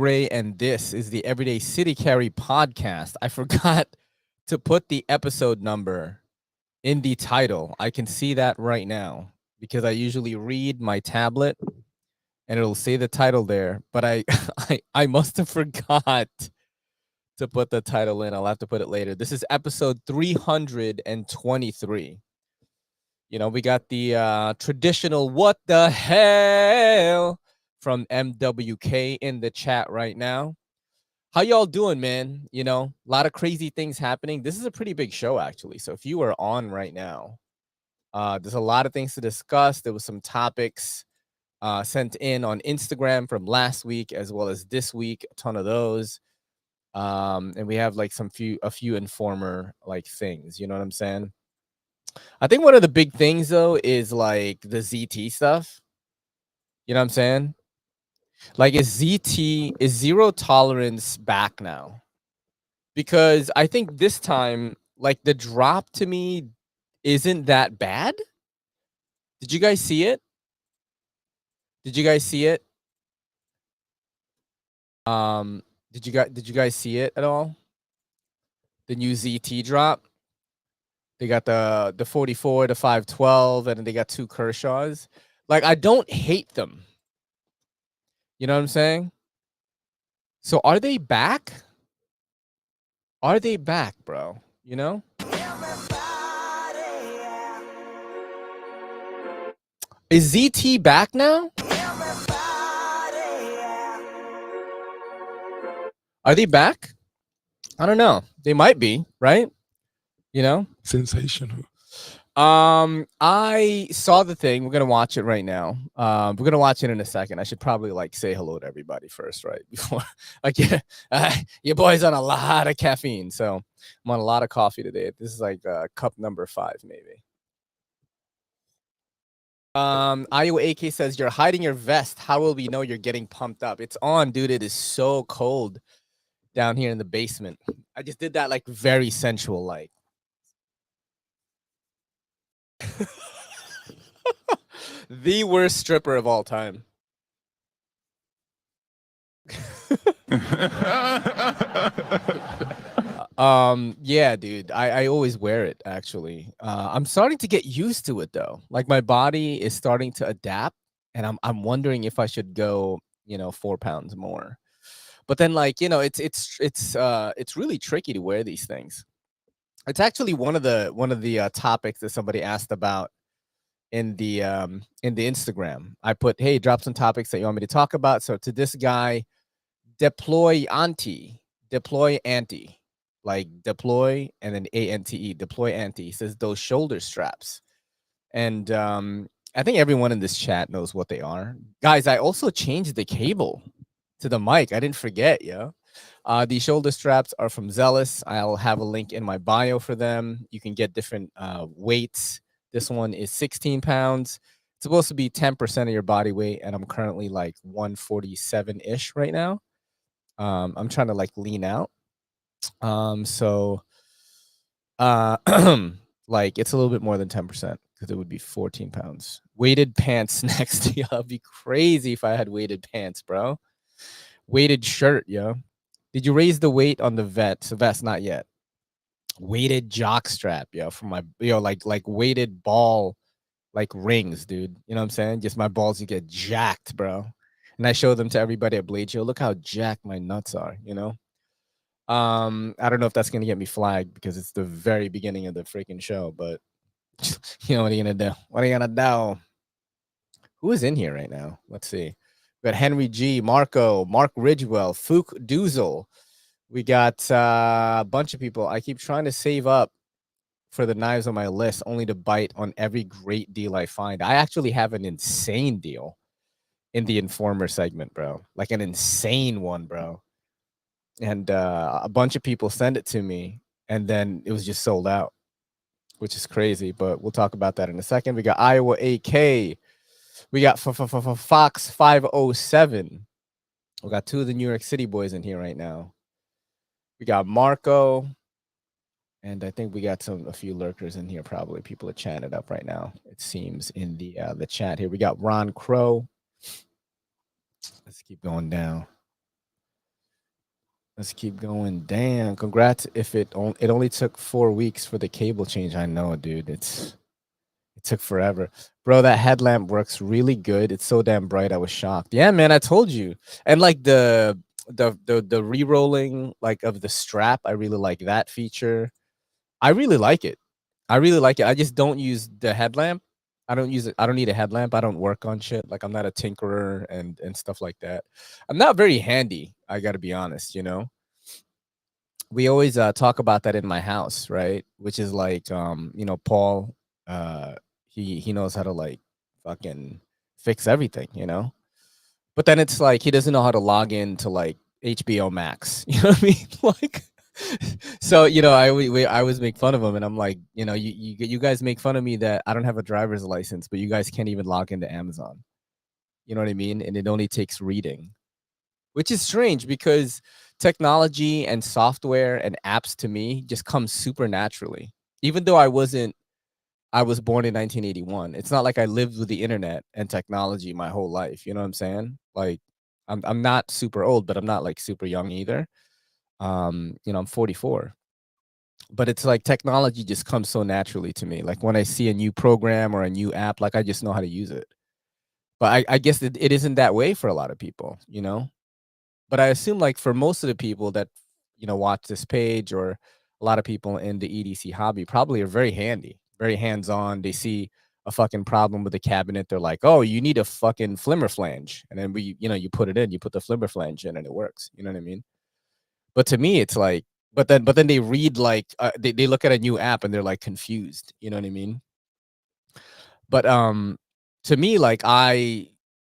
Ray, and this is the Everyday City Carry podcast. I forgot to put the episode number in the title. I can see that right now because I usually read my tablet and it'll say the title there, but I must have forgot to put the title in. I'll have to put it later. This is episode 323. You know, we got the traditional what the hell from MWK in the chat right now. How y'all doing, man? You know, a lot of crazy things happening. This is a pretty big show, actually. So if you are on right now, there's a lot of things to discuss. There was some topics sent in on Instagram from last week as well as this week. A ton of those. And we have like a few informer like things. You know what I'm saying? I think one of the big things though is like the ZT stuff. You know what I'm saying? Like, is zero tolerance back now? Because I think this time, like, the drop to me isn't that bad. Did you guys see it? Did you guys see it? Did you guys see it at all? The new ZT drop. They got the 44, the 512, and then they got 2 Kershaws. Like, I don't hate them. You know what I'm saying? So are they back? Are they back, bro? You know? Is ZT back now? Are they back? I don't know. They might be, right? You know? Sensational. I saw the thing. We're gonna watch it right now. We're gonna watch it in a second. I should probably like say hello to everybody first, right? Before, like, yeah, your boy's on a lot of caffeine, so I'm on a lot of coffee today. This is like cup number 5, maybe. Iowa AK says you're hiding your vest. How will we know you're getting pumped up? It's on, dude. It is so cold down here in the basement. I just did that like very sensual, like. The worst stripper of all time. Yeah, dude. I always wear it actually. I'm starting to get used to it though. Like my body is starting to adapt, and I'm wondering if I should go, 4 pounds more. But then, like, it's really tricky to wear these things. It's actually one of the topics that somebody asked about in the Instagram. I put, hey, drop some topics that you want me to talk about. So to this guy, deploy anti, like deploy and then ANTE, deploy anti. He says those shoulder straps. And I think everyone in this chat knows what they are. Guys, I also changed the cable to the mic. I didn't forget, yeah. The shoulder straps are from Zealous. I'll have a link in my bio for them. You can get different weights. This one is 16 pounds. It's supposed to be 10% of your body weight, and I'm currently like 147-ish right now. I'm trying to like lean out. So like it's a little bit more than 10% because it would be 14 pounds. Weighted pants next. Yeah, it'd be crazy if I had weighted pants, bro. Weighted shirt, yo. Did you raise the weight on the vest? Not yet. Weighted jock strap, yo, for my, like weighted ball, like rings, dude. You know what I'm saying? Just my balls to get jacked, bro. And I show them to everybody at Blade Show. Look how jacked my nuts are, you know? I don't know if that's gonna get me flagged because it's the very beginning of the freaking show, but you know, what are you gonna do? What are you gonna do? Who is in here right now? Let's see. We got Henry G, Mark Ridgewell, Fook Doozle. We got a bunch of people. I keep trying to save up for the knives on my list, only to bite on every great deal I find. I actually have an insane deal in the Informer segment, bro. Like an insane one, bro. And a bunch of people send it to me, and then it was just sold out, which is crazy. But we'll talk about that in a second. We got Iowa AK. We got Fox 507. We got 2 of the New York City boys in here right now. We got Marco, and I think we got a few lurkers in here. Probably people are chatting it up right now. It seems in the chat here. We got Ron Crow. Let's keep going down. Let's keep going. Damn, congrats. If it only took 4 weeks for the cable change. I know, dude. It took forever. Bro, that headlamp works really good. It's so damn bright. I was shocked. Yeah, man, I told you. And like the re-rolling like of the strap, I really like that feature. I really like it. I really like it. I just don't use the headlamp. I don't use it. I don't need a headlamp. I don't work on shit. Like I'm not a tinkerer and stuff like that. I'm not very handy. I got to be honest, you know. We always talk about that in my house, right? Which is like you know, Paul uh he knows how to like fucking fix everything, you know? But then it's like he doesn't know how to log in to like HBO Max. You know what I mean? Like so, you know, I always make fun of him and I'm like, you know, you guys make fun of me that I don't have a driver's license, but you guys can't even log into Amazon. You know what I mean? And it only takes reading, which is strange because technology and software and apps to me just come super naturally. Even though I was born in 1981. It's not like I lived with the internet and technology my whole life. You know what I'm saying? Like I'm not super old, but I'm not like super young either. You know, I'm 44. But it's like technology just comes so naturally to me. Like when I see a new program or a new app, like I just know how to use it. But I guess it isn't that way for a lot of people, you know? But I assume like for most of the people that, you know, watch this page or a lot of people in the EDC hobby probably are very handy, very hands-on. They see a fucking problem with the cabinet. They're like, oh, you need a fucking flimmer flange. And then you know, you put it in, you put the flimmer flange in and it works. You know what I mean? But to me, it's like, but then they read like, they look at a new app and they're like confused. You know what I mean? But to me, like I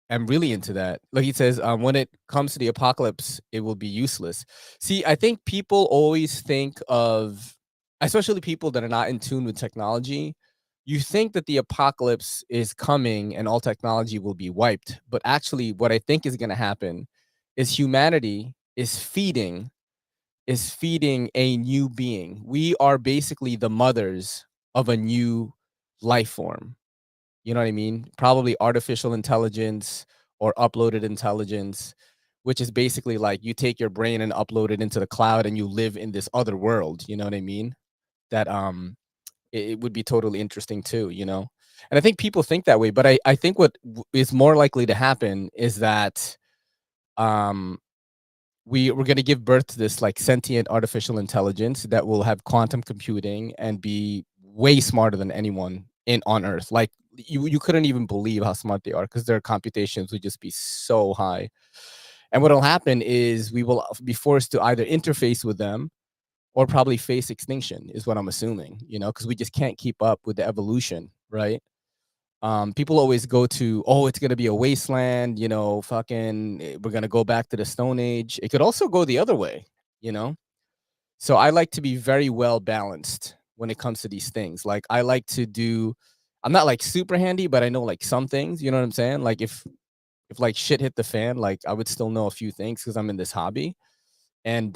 am really into that. Like he says, when it comes to the apocalypse, it will be useless. See, I think people always think of, especially people that are not in tune with technology, you think that the apocalypse is coming and all technology will be wiped. But actually, what I think is going to happen is humanity is feeding a new being. We are basically the mothers of a new life form. You know what I mean? Probably artificial intelligence or uploaded intelligence, which is basically like you take your brain and upload it into the cloud and you live in this other world. You know what I mean? That it would be totally interesting too, you know? And I think people think that way, but I think what is more likely to happen is that um we're going to give birth to this like sentient artificial intelligence that will have quantum computing and be way smarter than anyone in on earth. Like you couldn't even believe how smart they are because their computations would just be so high. And what'll happen is we will be forced to either interface with them or probably face extinction is what I'm assuming, you know, because we just can't keep up with the evolution, right? People always go to, oh, it's gonna be a wasteland, you know, fucking, we're gonna go back to the Stone Age. It could also go the other way, you know. So I like to be very well balanced when it comes to these things. Like I like to do, I'm not like super handy, but I know like some things. You know what I'm saying? Like if like shit hit the fan, like I would still know a few things because I'm in this hobby. And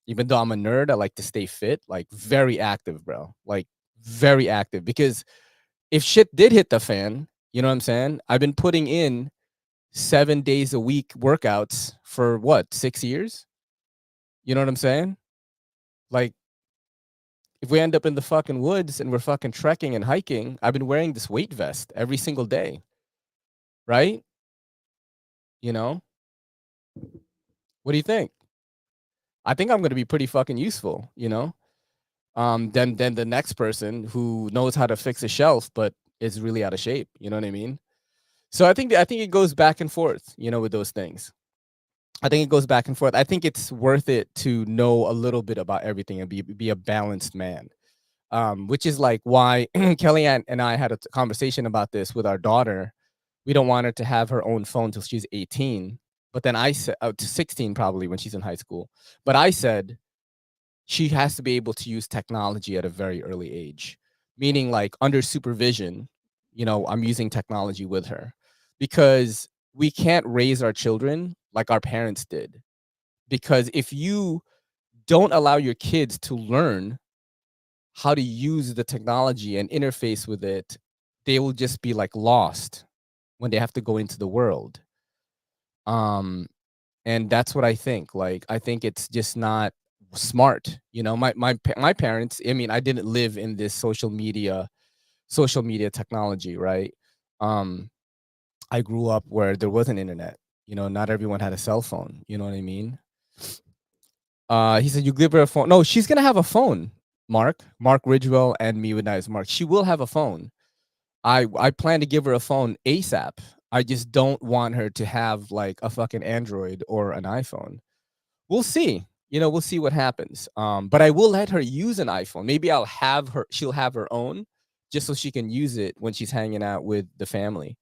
even though I'm a nerd, I like to stay fit, like very active, bro. Like very active because if shit did hit the fan, you know what I'm saying? I've been putting in 7 days a week workouts for what, 6 years? You know what I'm saying? Like, if we end up in the fucking woods and we're fucking trekking and hiking, I've been wearing this weight vest every single day, right? You know? What do you think? I think I'm gonna be pretty fucking useful, you know? Than the next person who knows how to fix a shelf but is really out of shape. You know what I mean? So I think it goes back and forth, you know, with those things. I think it goes back and forth. I think it's worth it to know a little bit about everything and be a balanced man. Which is like why Kellyanne and I had a conversation about this with our daughter. We don't want her to have her own phone till she's 18. But then I said to 16 probably when she's in high school. But I said she has to be able to use technology at a very early age, meaning like under supervision. You know, I'm using technology with her because we can't raise our children like our parents did. Because if you don't allow your kids to learn how to use the technology and interface with it, they will just be like lost when they have to go into the world. Um, And that's what I think. Like, I think it's just not smart. You know, my parents, I mean, I didn't live in this social media technology, right? Um, I grew up where there wasn't internet. You know, not everyone had a cell phone. You know what I mean? He said, "You give her a phone." No, she's gonna have a phone. Mark Ridgewell and me with Knives. Mark, she will have a phone. I plan to give her a phone ASAP. I just don't want her to have like a fucking Android or an iPhone. We'll see. You know, we'll see what happens. But I will let her use an iPhone. Maybe she'll have her own just so she can use it when she's hanging out with the family.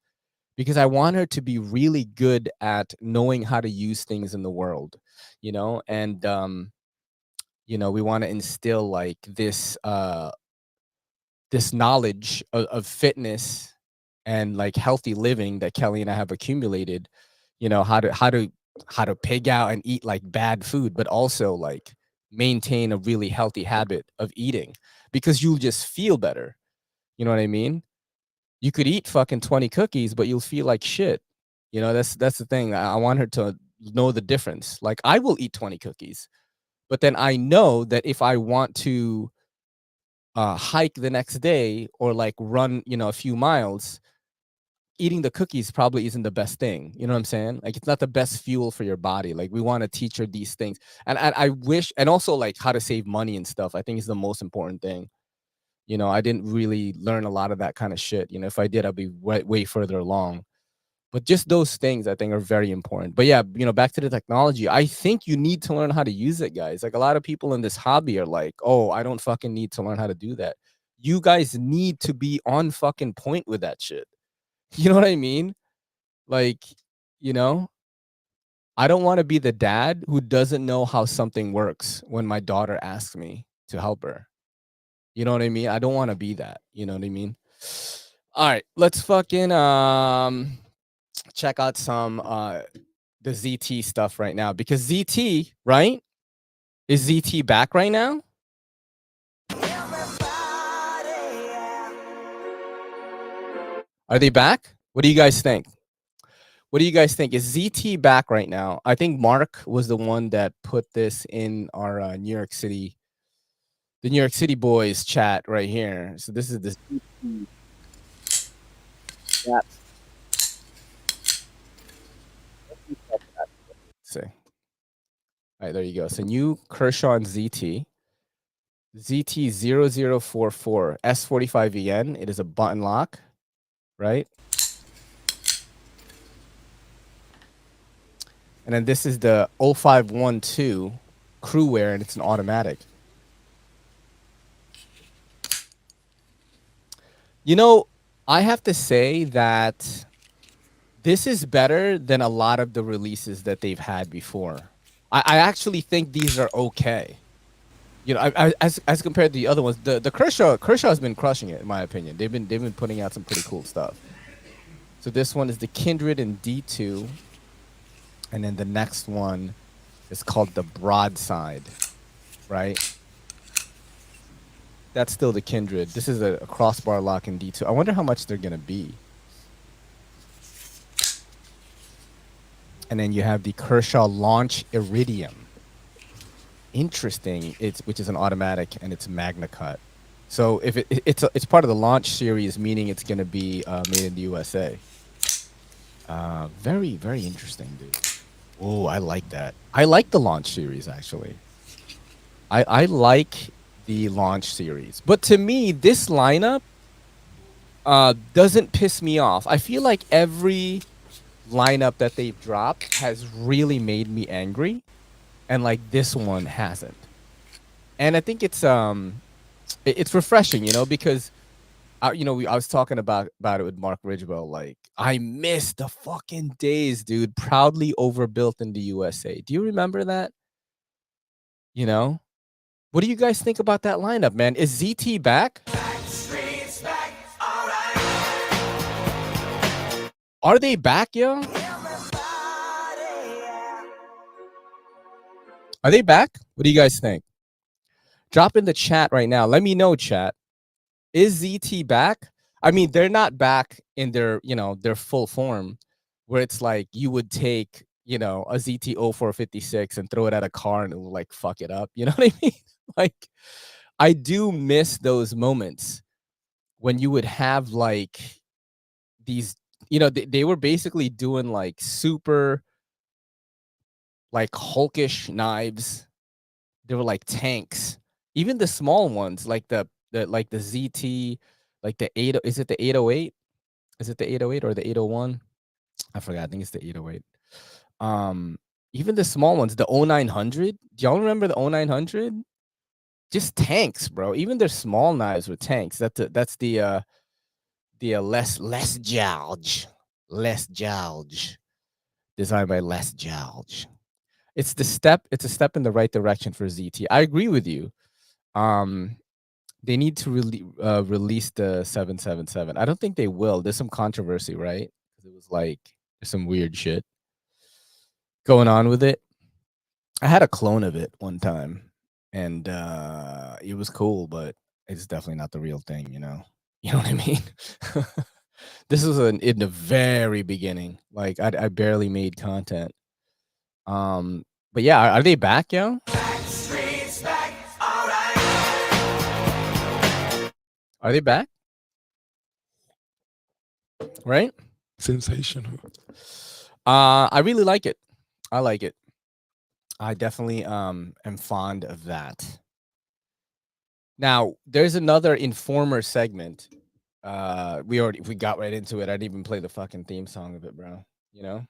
Because I want her to be really good at knowing how to use things in the world, you know, and you know, we want to instill like this knowledge of fitness and like healthy living that Kelly and I have accumulated, you know, how to pig out and eat like bad food, but also like maintain a really healthy habit of eating because you'll just feel better. You know what I mean? You could eat fucking 20 cookies, but you'll feel like shit. You know, that's the thing. I want her to know the difference. Like I will eat 20 cookies, but then I know that if I want to hike the next day or like run, you know, a few miles, eating the cookies probably isn't the best thing. You know what I'm saying? Like it's not the best fuel for your body. Like we want to teach her these things. And I wish, and also like how to save money and stuff, I think is the most important thing. You know, I didn't really learn a lot of that kind of shit. You know, if I did, I'd be way further along. But just those things I think are very important. But yeah, you know, back to the technology. I think you need to learn how to use it, guys. Like a lot of people in this hobby are like, "Oh, I don't fucking need to learn how to do that." You guys need to be on fucking point with that shit. You know what I mean? Like, you know, I don't want to be the dad who doesn't know how something works when my daughter asks me to help her. You know what I mean? I don't want to be that. You know what I mean? All right, let's fucking check out some the ZT stuff right now because ZT, right? Is ZT back right now? Are they back? What do you guys think? What do you guys think? Is ZT back right now? I think Mark was the one that put this in our New York City, the New York City boys chat right here. So this is the ZT chat. Say, all right, there you go. So new Kershaw and ZT0044 S45VN. It is a button lock, right? And then this is the 0512 crew wear, and it's an automatic. You know, I have to say that this is better than a lot of the releases that they've had before. I actually think these are okay. You know, as compared to the other ones, the Kershaw has been crushing it in my opinion. They've been putting out some pretty cool stuff. So this one is the Kindred in D2, and then the next one is called the Broadside, right? That's still the Kindred. This is a crossbar lock in D2. I wonder how much they're gonna be. And then you have the Kershaw Launch Iridium. Interesting. Which is an automatic and it's Magna Cut. So if it's part of the Launch series, meaning it's gonna be made in the USA. Very interesting, dude. Oh, I like that. I like the Launch series actually. I like the Launch series, but to me, this lineup doesn't piss me off. I feel like every lineup that they've dropped has really made me angry, and like this one hasn't. And I think it's refreshing, you know, because you know, I was talking about it with Mark Ridgewell. Like, I miss the fucking days, dude. Proudly overbuilt in the USA. Do you remember that? You know, what do you guys think about that lineup, man? Is ZT back? Are they back, yo? Are they back? What do you guys think? Drop in the chat right now. Let me know, chat. Is ZT back? I mean, they're not back in their, you know, their full form, where it's like you would take, you know, a ZT 0456 and throw it at a car and it will like fuck it up. You know what I mean? Like, I do miss those moments when you would have like these, you know, they were basically doing like super like hulkish knives. They were like tanks. Even the small ones, like the ZT, like the 8, is it the 808? Is it the 808 or the 801? I forgot. I think it's the 808. Even the small ones, the 0900. Do y'all remember the 0900? Just tanks, bro. Even their small knives were tanks. That's the less Jowge, designed by Les Jowge. It's a step in the right direction for ZT. I agree with you. They need to release the 777. I don't think they will. There's some controversy, right? Because it was like there's some weird shit going on with it. I had a clone of it one time, and it was cool, but it's definitely not the real thing, you know? You know what I mean? This was in the very beginning. Like, I barely made content. But yeah, are they back, yo? Back, are they back? Right? Sensational. I really like it. I like it. I definitely am fond of that. Now, there's another Informer segment. We got right into it. I didn't even play the fucking theme song of it, bro. You know?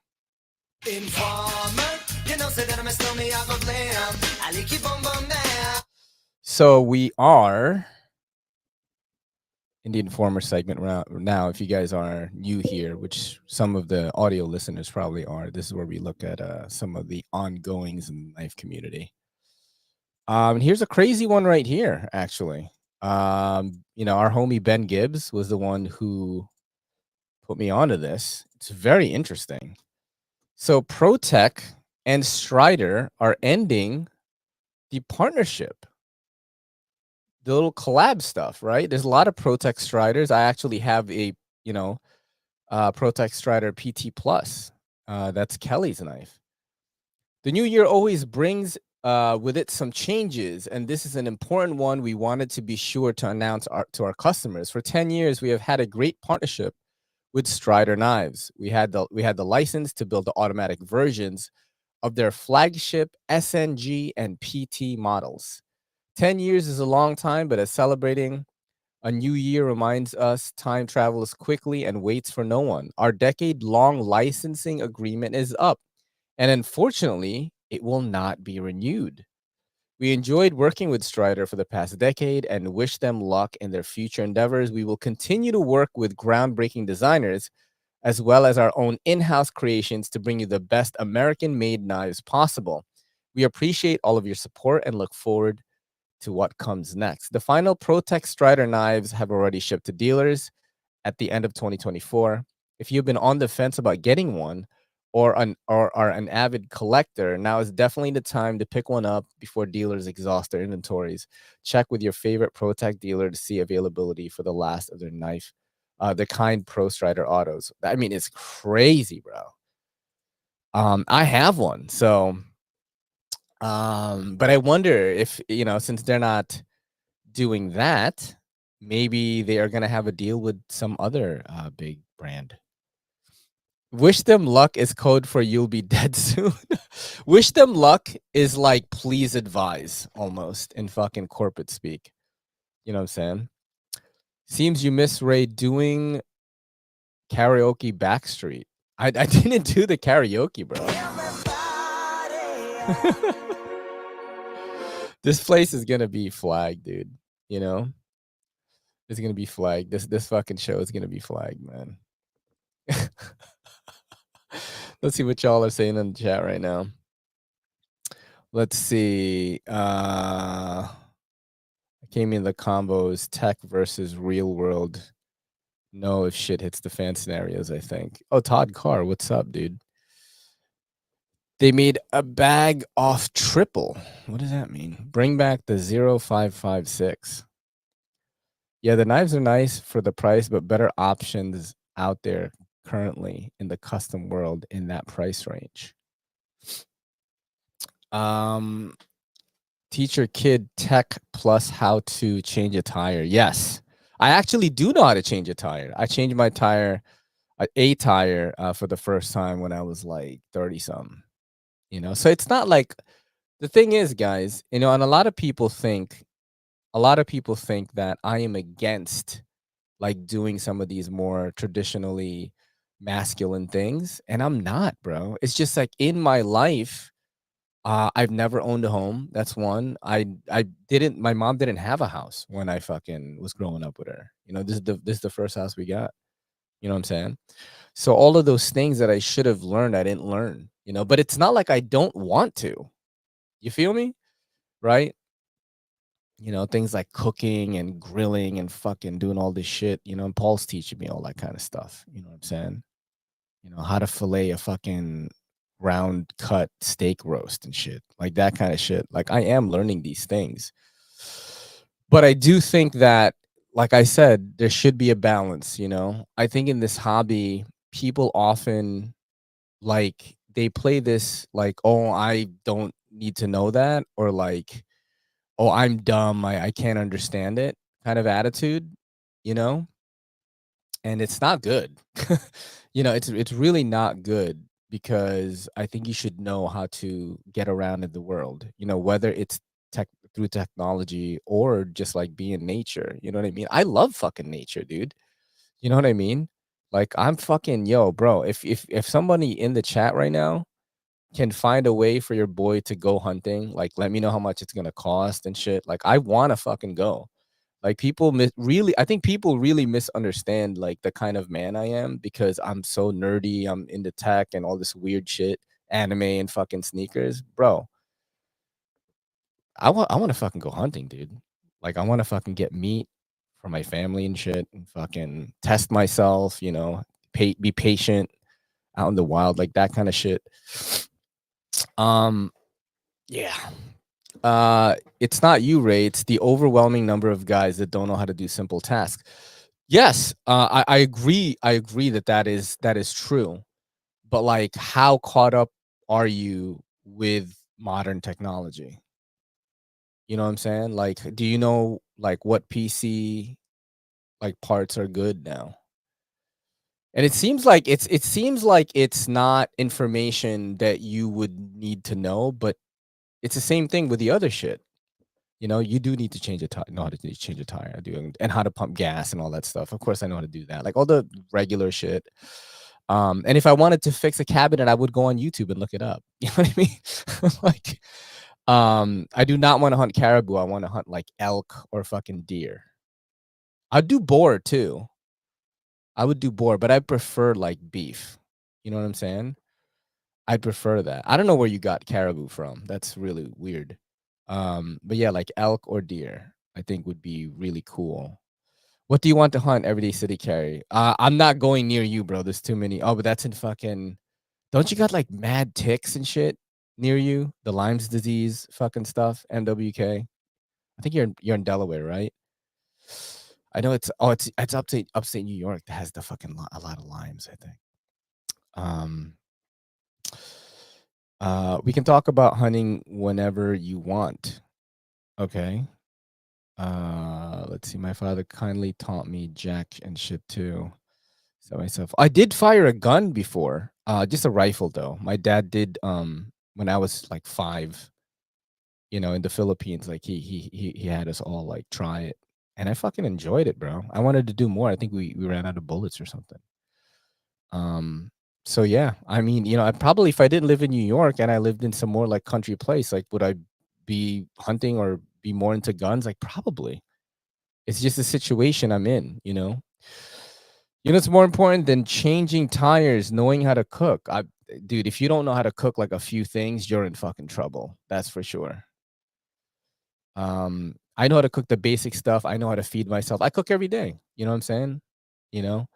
Informer, you know, say that I'm a stormy, I go play I like keep on there. So we are in the Informer segment now. If you guys are new here, which some of the audio listeners probably are, this is where we look at some of the ongoings in the knife community. Here's a crazy one right here, actually. You know, our homie Ben Gibbs was the one who put me onto this. It's very interesting. So ProTech and Strider are ending the partnership, the little collab stuff, right? There's a lot of ProTech Striders. I actually have a, you know, ProTech Strider PT Plus. That's Kelly's knife. The new year always brings with it some changes, and this is an important one we wanted to be sure to announce to our customers. For 10 years, we have had a great partnership with Strider Knives. We had the license to build the automatic versions of their flagship SNG and PT models. 10 years is a long time, but as celebrating a new year reminds us time travels quickly and waits for no one. Our decade-long licensing agreement is up, and unfortunately, it will not be renewed. We enjoyed working with Strider for the past decade and wish them luck in their future endeavors. We will continue to work with groundbreaking designers as well as our own in-house creations to bring you the best American-made knives possible. We appreciate all of your support and look forward to what comes next. The final ProTech Strider knives have already shipped to dealers at the end of 2024. If you've been on the fence about getting one or are an avid collector, now is definitely the time to pick one up before dealers exhaust their inventories. Check with your favorite ProTech dealer to see availability for the last of their knife, the kind Pro Strider autos. I mean, it's crazy, bro. I have one, so but I wonder if, you know, since they're not doing that, maybe they are gonna have a deal with some other big brand. Wish them luck is code for you'll be dead soon. Wish them luck is like please advise almost in fucking corporate speak. You know what I'm saying? Seems you miss Ray doing karaoke backstreet. I didn't do the karaoke, bro. This place is gonna be flagged, dude. You know? It's gonna be flagged. This fucking show is gonna be flagged, man. Let's see what y'all are saying in the chat right now. Let's see. I came in the combos tech versus real world. No, if shit hits the fan scenarios, I think. Oh, Todd Carr, what's up, dude? They made a bag off triple. What does that mean? Bring back the 0556. Yeah, the knives are nice for the price, but better options out there currently in the custom world in that price range. Um, teach your kid tech plus how to change a tire. Yes, I actually do know how to change a tire. I changed my tire, a tire, for the first time when I was like 30 something. You know, so it's not like the thing is, guys. You know, and a lot of people think that I am against like doing some of these more traditionally masculine things, and I'm not, bro. It's just like in my life, I've never owned a home. That's one. I didn't. My mom didn't have a house when I fucking was growing up with her. You know, this is the first house we got. You know what I'm saying? So all of those things that I should have learned, I didn't learn. You know, but it's not like I don't want to. You feel me? Right? You know, things like cooking and grilling and fucking doing all this shit. You know, and Paul's teaching me all that kind of stuff. You know what I'm saying? You know, how to fillet a fucking round cut steak roast and shit, like that kind of shit. Like I am learning these things. But I do think that, like I said, there should be a balance, you know? I think in this hobby, people often like they play this like, oh, I don't need to know that, or like, oh, I'm dumb, I can't understand it kind of attitude, you know? And it's not good. You know, it's really not good because I think you should know how to get around in the world, you know, whether it's tech through technology or just like being nature. You know what I mean? I love fucking nature, dude. You know what I mean? Like I'm fucking yo, bro. If somebody in the chat right now can find a way for your boy to go hunting, like let me know how much it's gonna cost and shit. Like I wanna fucking go. Like people really, I think people really misunderstand like the kind of man I am because I'm so nerdy. I'm into tech and all this weird shit, anime and fucking sneakers, bro. I want to fucking go hunting, dude. Like I want to fucking get meat for my family and shit, and fucking test myself. You know, be patient out in the wild, like that kind of shit. Um, yeah. It's not you, Ray. It's the overwhelming number of guys that don't know how to do simple tasks. Yes, I agree. I agree that that is true. But like, how caught up are you with modern technology? You know what I'm saying? Like, do you know like what PC like parts are good now? And it seems like it's not information that you would need to know, but it's the same thing with the other shit. You know, you do need to change a tire. Know how to change a tire. I do, and how to pump gas and all that stuff. Of course, I know how to do that. Like all the regular shit. And if I wanted to fix a cabinet, I would go on YouTube and look it up. You know what I mean? Like, I do not want to hunt caribou. I want to hunt like elk or fucking deer. I'd do boar too. I would do boar, but I prefer like beef. You know what I'm saying? I prefer that. I don't know where you got caribou from. That's really weird. But yeah, like elk or deer, I think would be really cool. What do you want to hunt everyday city carry? I'm not going near you, bro. There's too many. Oh, but that's in fucking. Don't you got like mad ticks and shit near you? The Lyme's disease, fucking stuff. MWK. I think you're in Delaware, right? I know it's upstate New York that has the fucking a lot of limes. I think. Um, we can talk about hunting whenever you want. Okay. Let's see. My father kindly taught me jack and shit too. So myself, I did fire a gun before. Just a rifle though. My dad did when I was like 5. You know, in the Philippines, like he had us all like try it, and I fucking enjoyed it, bro. I wanted to do more. I think we ran out of bullets or something. Um, so yeah, I mean, you know, I probably if I didn't live in New York and I lived in some more like country place, like would I be hunting or be more into guns? Like probably. It's just the situation I'm in, you know. You know, it's more important than changing tires, knowing how to cook. Dude, if you don't know how to cook like a few things, you're in fucking trouble. That's for sure. I know how to cook the basic stuff. I know how to feed myself. I cook every day. You know what I'm saying? You know,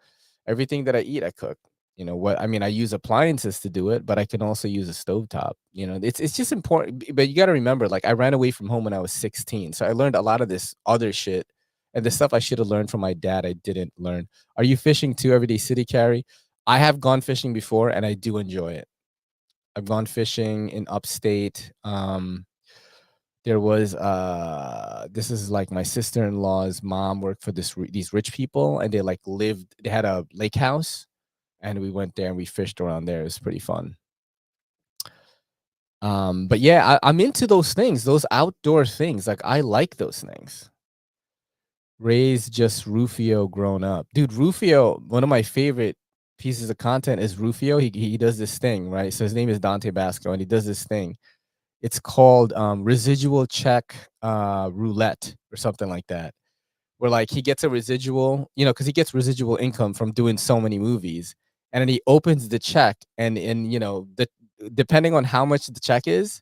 everything that I eat, I cook. You know what? I mean, I use appliances to do it, but I can also use a stovetop. You know, it's just important. But you got to remember, like, I ran away from home when I was 16, so I learned a lot of this other shit, and the stuff I should have learned from my dad, I didn't learn. Are you fishing too, everyday city carry? I have gone fishing before, and I do enjoy it. I've gone fishing in upstate. There was this is like my sister-in-law's mom worked for these rich people, and they like lived. They had a lake house, and we went there and we fished around there. It was pretty fun. But yeah, I'm into those things, those outdoor things. Like I like those things. Ray's just Rufio grown up. Dude, Rufio, one of my favorite pieces of content is Rufio. He does this thing, right? So his name is Dante Basco, and he does this thing. It's called residual check roulette or something like that. Where like he gets a residual, you know, because he gets residual income from doing so many movies. And then he opens the check, and you know, depending on how much the check is,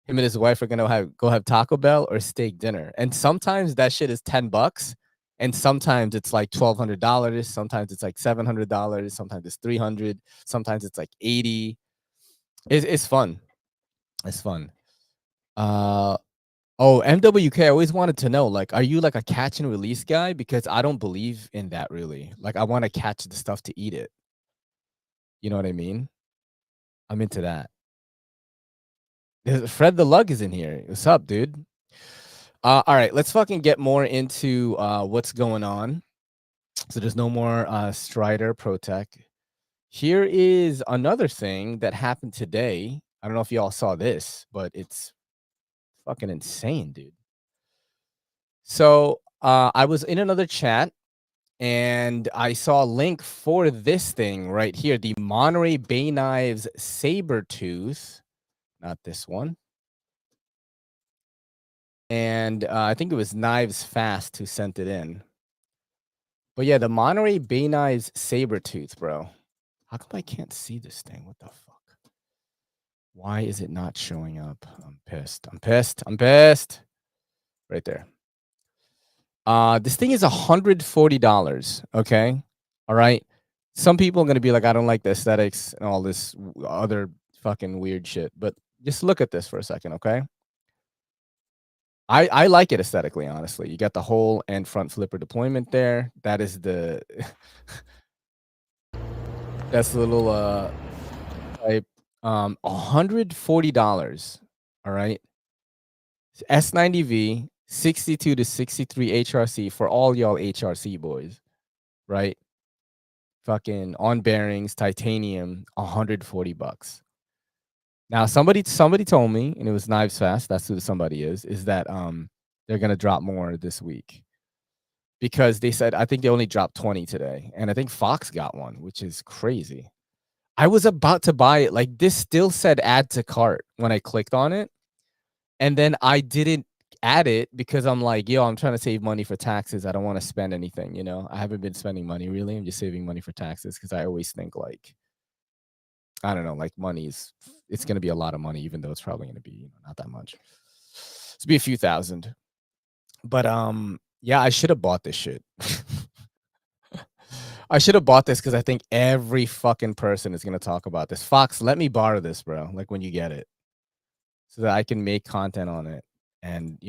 him and his wife are gonna go have Taco Bell or steak dinner. And sometimes that shit is $10, and sometimes it's like $1,200. Sometimes it's like $700. Sometimes it's $300. Sometimes it's like $80. It's fun. It's fun. Oh, MWK. I always wanted to know, like, are you like a catch and release guy? Because I don't believe in that really. Like, I want to catch the stuff to eat it. You know what I mean? I'm into that. Fred the Lug is in here. What's up, dude? All right, let's fucking get more into what's going on. So there's no more Strider Protec. Here is another thing that happened today. I don't know if y'all saw this, but it's fucking insane, dude. So I was in another chat and I saw a link for this thing right here, the Monterey Bay Knives Sabertooth. Not this one. And I think it was Knives Fast who sent it in. But yeah, the Monterey Bay Knives Sabertooth, bro. How come I can't see this thing? What the fuck? Why is it not showing up? I'm pissed. I'm pissed. I'm pissed. Right there. This thing is $140. Okay. All right. Some people are gonna be like, I don't like the aesthetics and all this other fucking weird shit. But just look at this for a second, okay? I like it aesthetically, honestly. You got the whole and front flipper deployment there. That is the that's the little type. $140. All right. S90V, 62 to 63 HRC for all y'all HRC boys, right? Fucking on bearings, titanium, $140. Now somebody told me, and it was Knives Fast, that's who the somebody is that they're gonna drop more this week. Because they said I think they only dropped 20 today. And I think Fox got one, which is crazy. I was about to buy it. Like this still said add to cart when I clicked on it. And then I didn't add it because I'm like, yo, I'm trying to save money for taxes. I don't want to spend anything, you know. I haven't been spending money really. I'm just saving money for taxes because I always think like, I don't know, like it's gonna be a lot of money, even though it's probably gonna be not that much. It's be a few thousand. But yeah, I should have bought this shit. I should have bought this because I think every fucking person is gonna talk about this. Fox, let me borrow this, bro. Like when you get it, so that I can make content on it and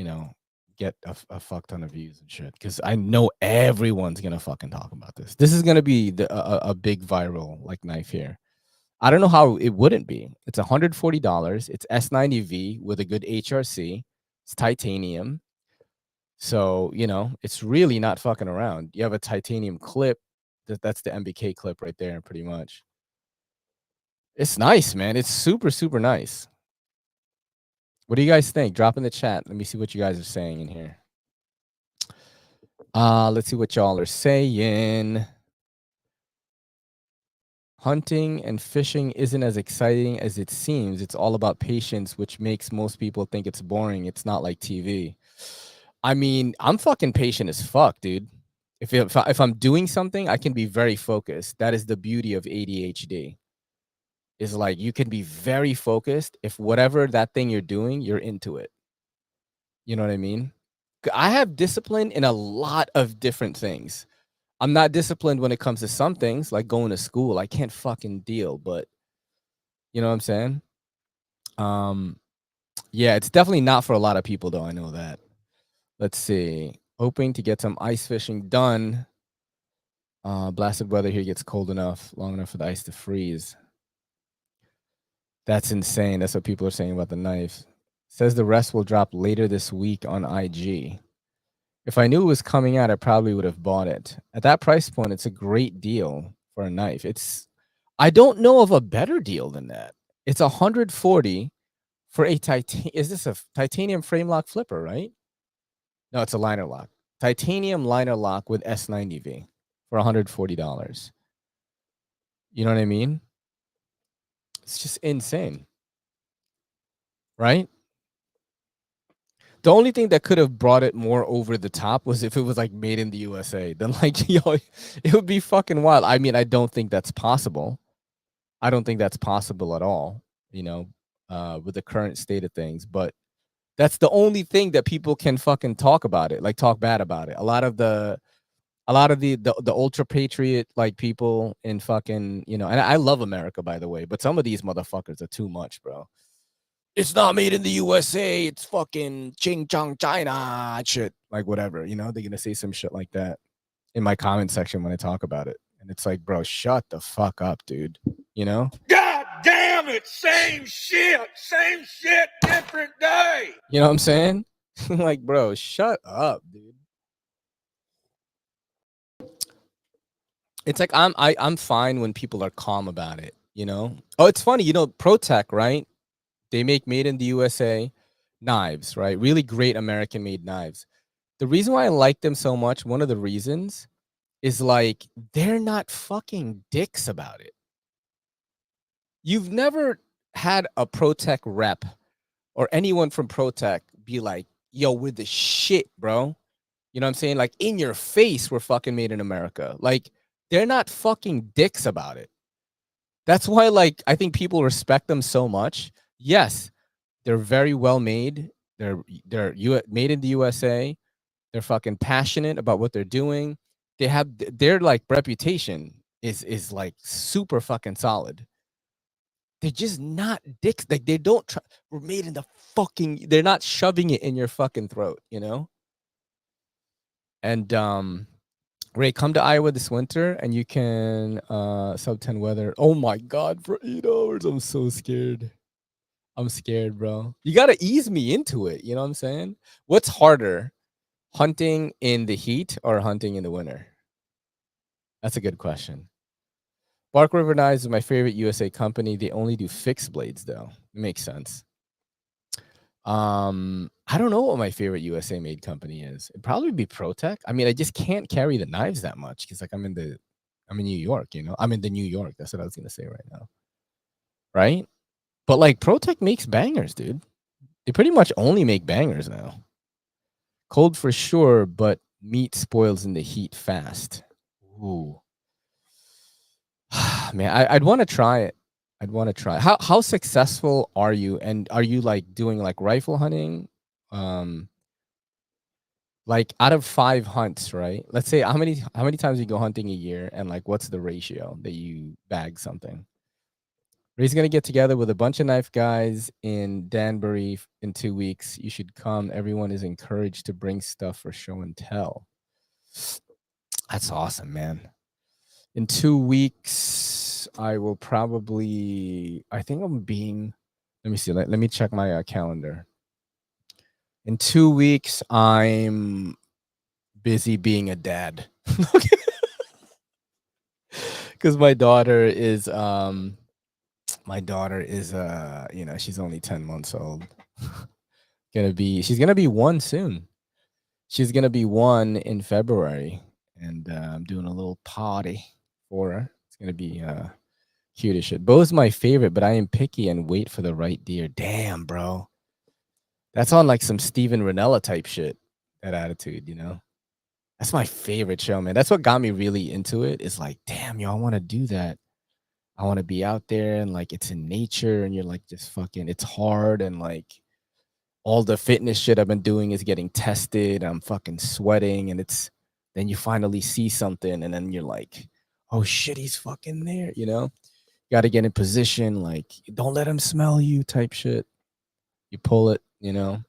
get a fuck ton of views and shit. Because I know everyone's gonna fucking talk about this. This is gonna be a big viral like knife here. I don't know how it wouldn't be. It's $140. It's S90V with a good HRC. It's titanium. So, it's really not fucking around. You have a titanium clip. That's the MBK clip right there, pretty much. It's nice, man. It's super, super nice. What do you guys think? Drop in the chat. Let me see what you guys are saying in here. Let's see what y'all are saying. Hunting and fishing isn't as exciting as it seems. It's all about patience, which makes most people think it's boring. It's not like TV. I mean, I'm fucking patient as fuck, dude. If I'm doing something, I can be very focused. That is the beauty of ADHD. Is like you can be very focused if whatever that thing you're doing, you're into it. You know what I mean? I have discipline in a lot of different things. I'm not disciplined when it comes to some things, like going to school. I can't fucking deal, but you know what I'm saying? Yeah, it's definitely not for a lot of people, though. I know that. Let's see. Hoping to get some ice fishing done. Blasted weather here gets cold enough, long enough for the ice to freeze. That's insane. That's what people are saying about the knife. Says the rest will drop later this week on IG. If I knew it was coming out, I probably would have bought it. At that price point, it's a great deal for a knife. I don't know of a better deal than that. It's 140 for a titanium. Is this a titanium frame lock flipper, right? No, it's a liner lock. Titanium liner lock with S90V for $140. You know what I mean? It's just insane, right? The only thing that could have brought it more over the top was if it was like made in the USA. Then like, yo, it would be fucking wild. I mean, I don't think that's possible. I don't think that's possible at all, you know, with the current state of things. But that's the only thing that people can fucking talk about it, like talk bad about it. A lot of the ultra patriot like people in fucking, you know, and I love America, by the way, but some of these motherfuckers are too much, bro. It's not made in the USA. It's fucking Ching Chong China shit. Like whatever, you know, they're gonna say some shit like that in my comment section when I talk about it. And it's like, bro, shut the fuck up, dude. You know? God damn it, same shit, different day. You know what I'm saying? Like, bro, shut up, dude. It's like I'm fine when people are calm about it, you know? Oh, it's funny, you know, ProTech, right? They make made in the USA knives, right? Really great American made knives. The reason why I like them so much, one of the reasons is like they're not fucking dicks about it. You've never had a ProTech rep or anyone from ProTech be like, yo, we're the shit, bro. You know what I'm saying? Like in your face, we're fucking made in America. Like they're not fucking dicks about it. That's why, like, I think people respect them so much. Yes, they're very well made. They're made in the USA. They're fucking passionate about what they're doing. They have their like reputation is like super fucking solid. They're just not dicks. Like they don't try. We're made in the fucking. They're not shoving it in your fucking throat, you know. And Ray, come to Iowa this winter, and you can sub 10 weather. Oh my god, for 8 hours, I'm so scared. I'm scared, bro. You gotta ease me into it. You know what I'm saying? What's harder, hunting in the heat or hunting in the winter? That's a good question. Bark River Knives is my favorite USA company. They only do fixed blades, though. It makes sense. I don't know what my favorite USA made company is. It'd probably be ProTech. I mean, I just can't carry the knives that much because like I'm in New York, you know. I'm in the New York. That's what I was gonna say right now. Right? But like ProTech makes bangers, dude. They pretty much only make bangers now. Cold for sure, but meat spoils in the heat fast. Ooh. Man, I'd want to try it. I'd want to try. How successful are you? And are you like doing like rifle hunting? Like out of 5 hunts, right? Let's say how many times you go hunting a year, and like what's the ratio that you bag something? Ray's gonna get together with a bunch of knife guys in Danbury in 2 weeks. You should come. Everyone is encouraged to bring stuff for show and tell. That's awesome, man. In 2 weeks, I will probably. I think I'm being. Let me see. Let me check my calendar. In 2 weeks, I'm busy being a dad. Because my daughter is you know, she's only 10 months old. She's gonna be 1 soon. She's gonna be 1 in February, and I'm doing a little party for her. It's gonna be cute as shit. Bo's my favorite, but I am picky and wait for the right deer. Damn, bro. That's on like some Steven Ranella type shit. That attitude, you know. That's my favorite show, man. That's what got me really into it. Is like, damn, yo, I want to do that. I want to be out there and like it's in nature, and you're like just fucking. It's hard, and like all the fitness shit I've been doing is getting tested. I'm fucking sweating, and it's then you finally see something, and then you're like, oh shit, he's fucking there, you know. Got to get in position, like don't let him smell you, type shit. You pull it, you know.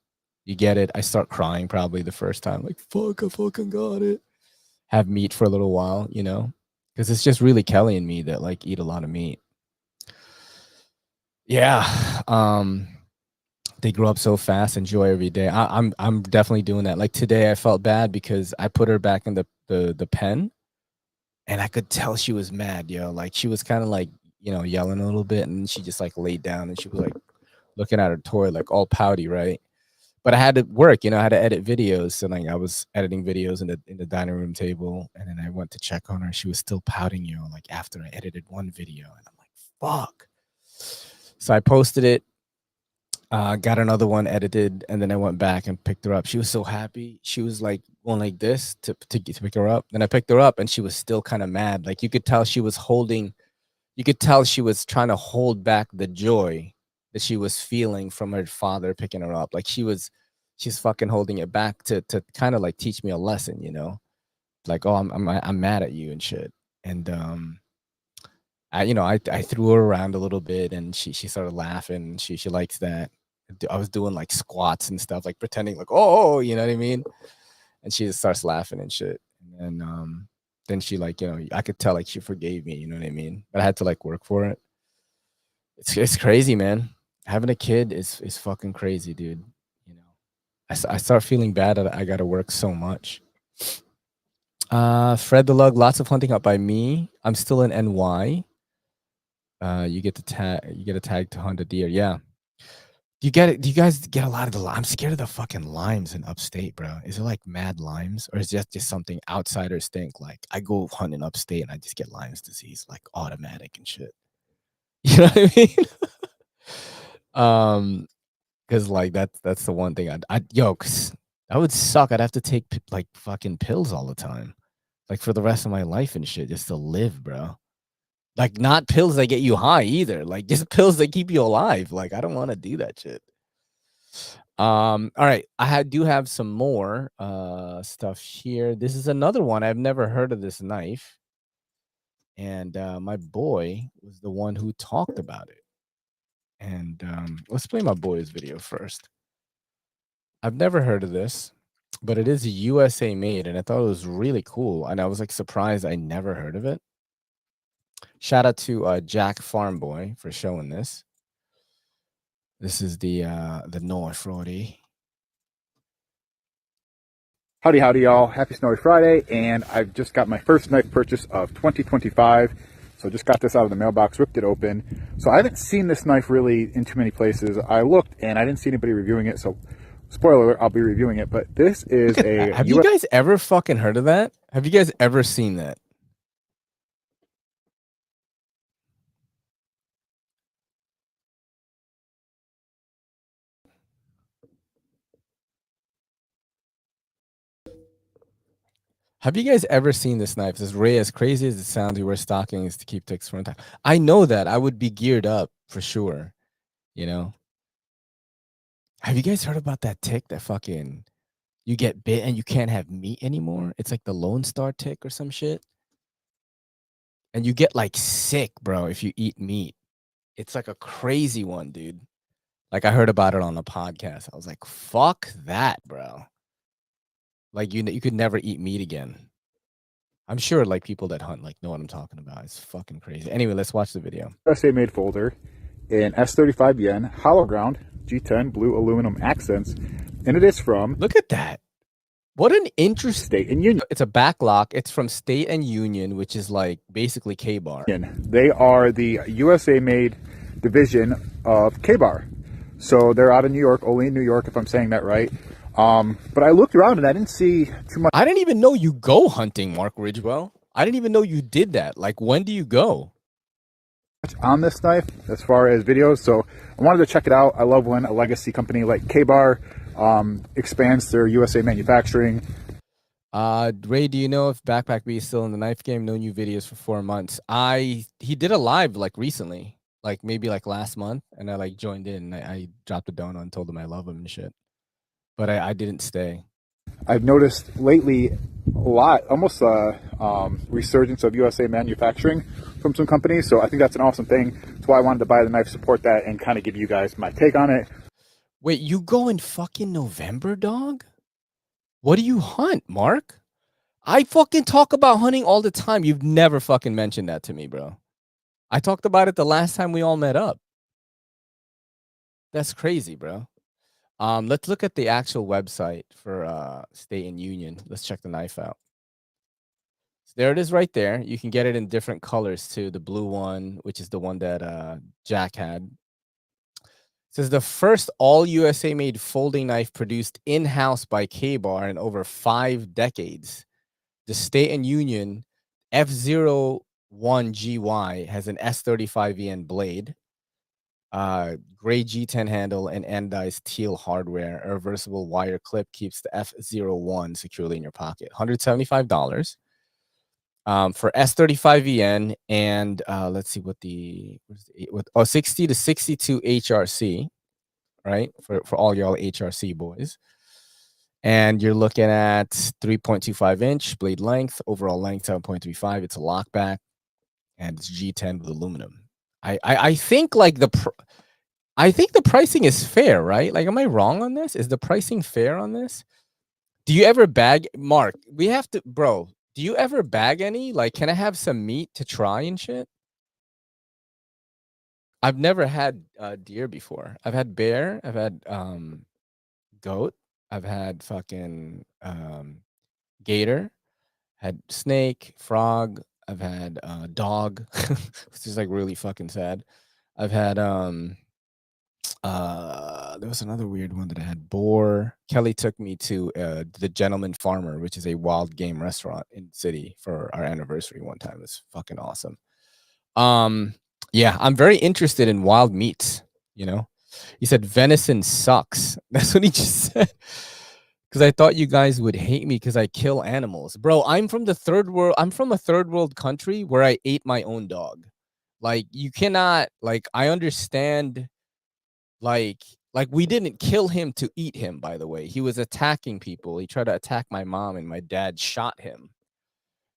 You get it. I start crying probably the first time, like fuck, I fucking got it. Have meat for a little while, you know, because it's just really Kelly and me that like eat a lot of meat. Yeah. They grow up so fast. Enjoy every day. I'm definitely doing that. Like today, I felt bad because I put her back in the pen, and I could tell she was mad, yo. Like she was kind of like, you know, yelling a little bit, and she just like laid down and she was like looking at her toy, like all pouty, right? But I had to work, you know, I had to edit videos. So like I was editing videos in the dining room table, and then I went to check on her. She was still pouting, you know, like after I edited one video, and I'm like, fuck. So I posted it, got another one edited, and then I went back and picked her up. She was so happy. She was like going like this to pick her up. Then I picked her up, and she was still kind of mad. Like you could tell she was holding. You could tell she was trying to hold back the joy that she was feeling from her father picking her up. Like she's fucking holding it back to kind of like teach me a lesson, you know? Like, oh, I'm mad at you and shit. And I threw her around a little bit, and she started laughing. She likes that. I was doing like squats and stuff, like pretending like, oh, you know what I mean? And she just starts laughing and shit. And then she like, you know, I could tell like she forgave me, you know what I mean? But I had to like work for it. It's crazy, man. Having a kid is fucking crazy, dude. You know, I start feeling bad that I got to work so much. Fred the Lug, lots of hunting up by me. I'm still in NY. You get a tag to hunt a deer. Yeah. Do you guys get a lot of the I'm scared of the fucking limes in upstate, bro. Is it like mad limes, or is that just something outsiders think? Like I go hunting upstate and I just get Lyme's disease, like automatic and shit. You know what I mean? Because like that's the one thing cause that would suck. I'd have to take like fucking pills all the time, like for the rest of my life and shit, just to live, bro. Like not pills that get you high either, like just pills that keep you alive. Like I don't want to do that shit. All right, do have some more stuff here. This is another one. I've never heard of this knife, and my boy was the one who talked about it. And let's play my boy's video first. I've never heard of this, but it is USA made, and I thought it was really cool. And I was like surprised I never heard of it. Shout out to Jack Farmboy for showing this. This is the North Friday. Howdy, y'all. Happy Snowy Friday, and I've just got my first knife purchase of 2025. So just got this out of the mailbox, ripped it open. So I haven't seen this knife really in too many places. I looked, and I didn't see anybody reviewing it, so spoiler alert, I'll be reviewing it. But this is a Have you guys ever fucking heard of that? Have you guys ever seen that? Have you guys ever seen this knife? As crazy as it sounds, you wear stockings to keep ticks from time. I know that. I would be geared up for sure. You know? Have you guys heard about that tick that fucking you get bit and you can't have meat anymore? It's like the Lone Star tick or some shit. And you get like sick, bro, if you eat meat. It's like a crazy one, dude. Like I heard about it on a podcast. I was like, fuck that, bro. Like you could never eat meat again. I'm sure like people that hunt like know what I'm talking about. It's fucking crazy. Anyway, let's watch the video. USA made folder in S35 yen, hollow ground, G10 blue aluminum accents, and it is from Look at that. What an interesting State and Union. It's a backlock. It's from State and Union, which is like basically K-Bar. They are the USA made division of K-Bar. So they're out of New York, only in New York, if I'm saying that right. But I looked around and I didn't see too much. I didn't even know you go hunting, Mark Ridgewell. I didn't even know you did that. Like, when do you go? On this knife as far as videos, so I wanted to check it out. I love when a legacy company like K-Bar expands their USA manufacturing. Ray, do you know if Backpack B is still in the knife game? No new videos for 4 months. He did a live like recently, like maybe like last month, and I like joined in. And I dropped a donut and told him I love him and shit, but I didn't stay. I've noticed lately a lot, almost a resurgence of USA manufacturing from some companies. So I think that's an awesome thing. That's why I wanted to buy the knife, support that, and kind of give you guys my take on it. Wait, you go in fucking November, dog? What do you hunt, Mark? I fucking talk about hunting all the time. You've never fucking mentioned that to me, bro. I talked about it the last time we all met up. That's crazy, bro. Let's look at the actual website for State and Union. Let's check the knife out. So there it is right there. You can get it in different colors too. The blue one, which is the one that Jack had. It says the first all USA made folding knife produced in-house by K-Bar in over 5 decades. The State and Union F01GY has an S35EN blade, gray G10 handle, and anodized teal hardware. A reversible wire clip keeps the F01 securely in your pocket. $175 for S35EN, and let's see what the 60 to 62 HRC, right? For all y'all HRC boys. And you're looking at 3.25 inch blade length, overall length 7.35. It's a lockback, and it's G10 with aluminum. I think like I think the pricing is fair, right? Like, am I wrong on this? Is the pricing fair on this? Do you ever bag, Mark? We have to, bro. Do you ever bag any? Like, can I have some meat to try and shit? I've never had deer before. I've had bear. I've had goat. I've had fucking gator. Had snake, frog. I've had dog, which is like really fucking sad. I've had there was another weird one that I had, boar. Kelly took me to the Gentleman Farmer, which is a wild game restaurant in the city for our anniversary one time. It was fucking awesome. Yeah, I'm very interested in wild meats, you know. He said venison sucks. That's what he just said. Because I thought you guys would hate me because I kill animals. Bro, I'm from the third world. I'm from a third world country where I ate my own dog. Like, you cannot, like, I understand, like we didn't kill him to eat him, by the way. He was attacking people. He tried to attack my mom, and my dad shot him.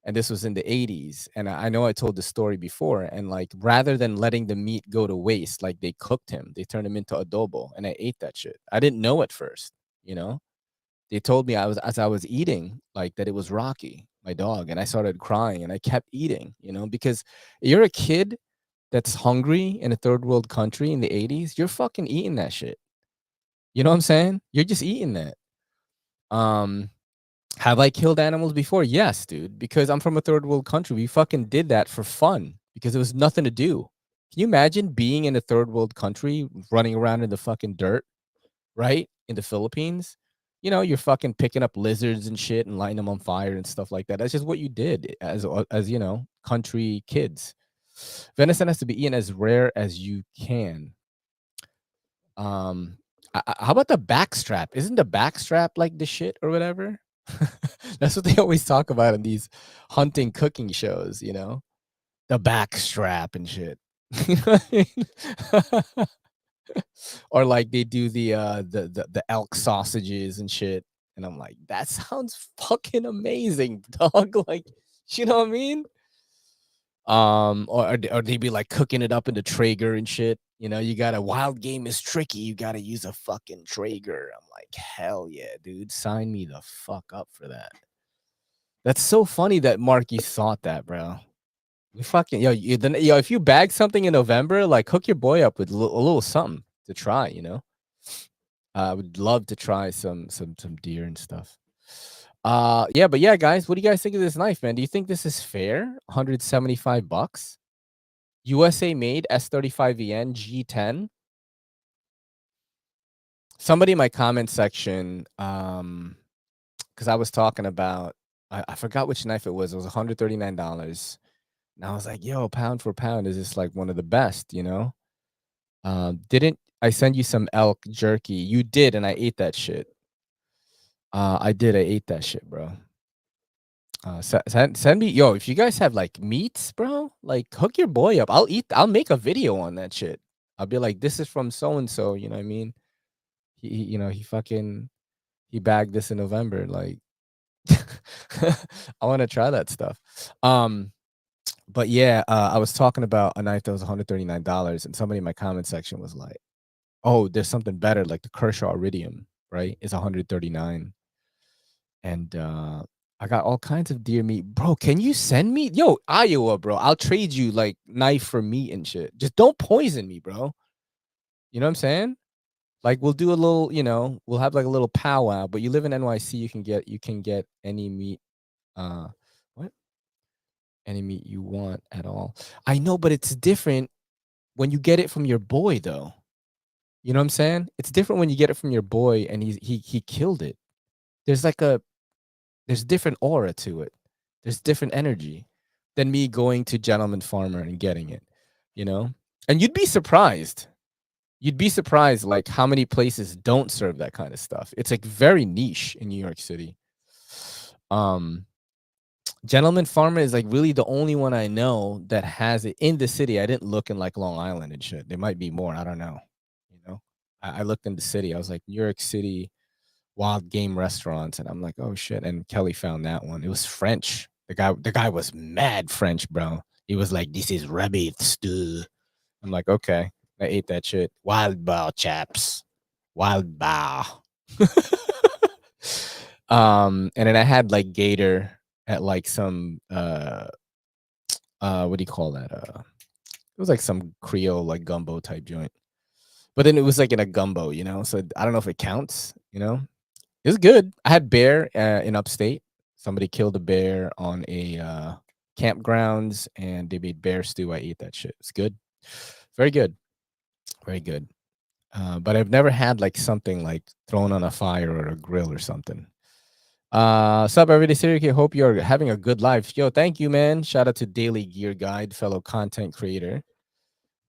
And this was in the 80s. And I know I told the story before. And like, rather than letting the meat go to waste, like, they cooked him. They turned him into adobo, and I ate that shit. I didn't know at first, you know. They told me as I was eating, like, that it was Rocky, my dog, and I started crying, and I kept eating, you know, because you're a kid that's hungry in a third world country in the 80s. You're fucking eating that shit. You know what I'm saying? You're just eating that. Have I killed animals before? Yes, dude, because I'm from a third world country. We fucking did that for fun because there was nothing to do. Can you imagine being in a third world country, running around in the fucking dirt, right? In the Philippines? You know, you're fucking picking up lizards and shit and lighting them on fire and stuff like that. That's just what you did as you know, country kids. Venison has to be eaten as rare as you can. How about the backstrap? Isn't the backstrap like the shit or whatever? That's what they always talk about in these hunting cooking shows, you know? The backstrap and shit. You know what I mean? Or like they do the elk sausages and shit. And I'm like, that sounds fucking amazing, dog. Like, you know what I mean? Or they be like cooking it up into Traeger and shit. You know, you got a wild game is tricky. You got to use a fucking Traeger. I'm like, hell yeah, dude. Sign me the fuck up for that. That's so funny that Marky thought that, bro. We fucking yo, if you bag something in November, like, hook your boy up with a little something to try. You know, I would love to try some deer and stuff. Yeah, but yeah, guys, what do you guys think of this knife, man? Do you think this is fair? $175. USA made S35EN G10. Somebody in my comment section, because I was talking about, I forgot which knife it was. It was $139. And I was like, yo, pound for pound, is this like one of the best, you know? Didn't I send you some elk jerky? You did, and I ate that shit. I did. I ate that shit, bro. Send me, yo, if you guys have like meats, bro, like, hook your boy up. I'll make a video on that shit. I'll be like, this is from so and so, you know what I mean? You know, he bagged this in November. Like, I want to try that stuff. But yeah, I was talking about a knife that was $139, and somebody in my comment section was like, oh, there's something better, like the Kershaw Iridium, right? It's $139. And I got all kinds of deer meat. Bro, can you send me? Yo, Iowa, bro. I'll trade you like knife for meat and shit. Just don't poison me, bro. You know what I'm saying? Like we'll do a little, we'll have like a little powwow. But you live in NYC, you can get any meat. What? Any meat you want at all. I know, but it's different when you get it from your boy, though. You know what I'm saying? It's different when you get it from your boy and he killed it. There's like there's different aura to it. There's different energy than me going to Gentleman Farmer and getting it, you know? And you'd be surprised. You'd be surprised like how many places don't serve that kind of stuff. It's like very niche in New York City. Gentleman Farmer is like really the only one I know that has it in the city. I didn't look in like Long Island and shit. There might be more. I don't know. You know, I looked in the city. I was like New York City wild game restaurants, and I'm like, oh shit. And Kelly found that one. It was French. The guy was mad French, bro. He was like, "This is rabbit stew." I'm like, okay. I ate that shit. Wild boar, chaps. Wild boar. And then I had like gator at like some what do you call that? It was like some Creole like gumbo type joint. But then it was like in a gumbo, So I don't know if it counts, It was good. I had bear in upstate. Somebody killed a bear on a campgrounds and they made bear stew. I ate that shit. It's good. Very good. Very good. But I've never had like something like thrown on a fire or a grill or something. Sup, Everyday City. Hope you're having a good life. Yo, thank you, man. Shout out to Daily Gear Guide, fellow content creator.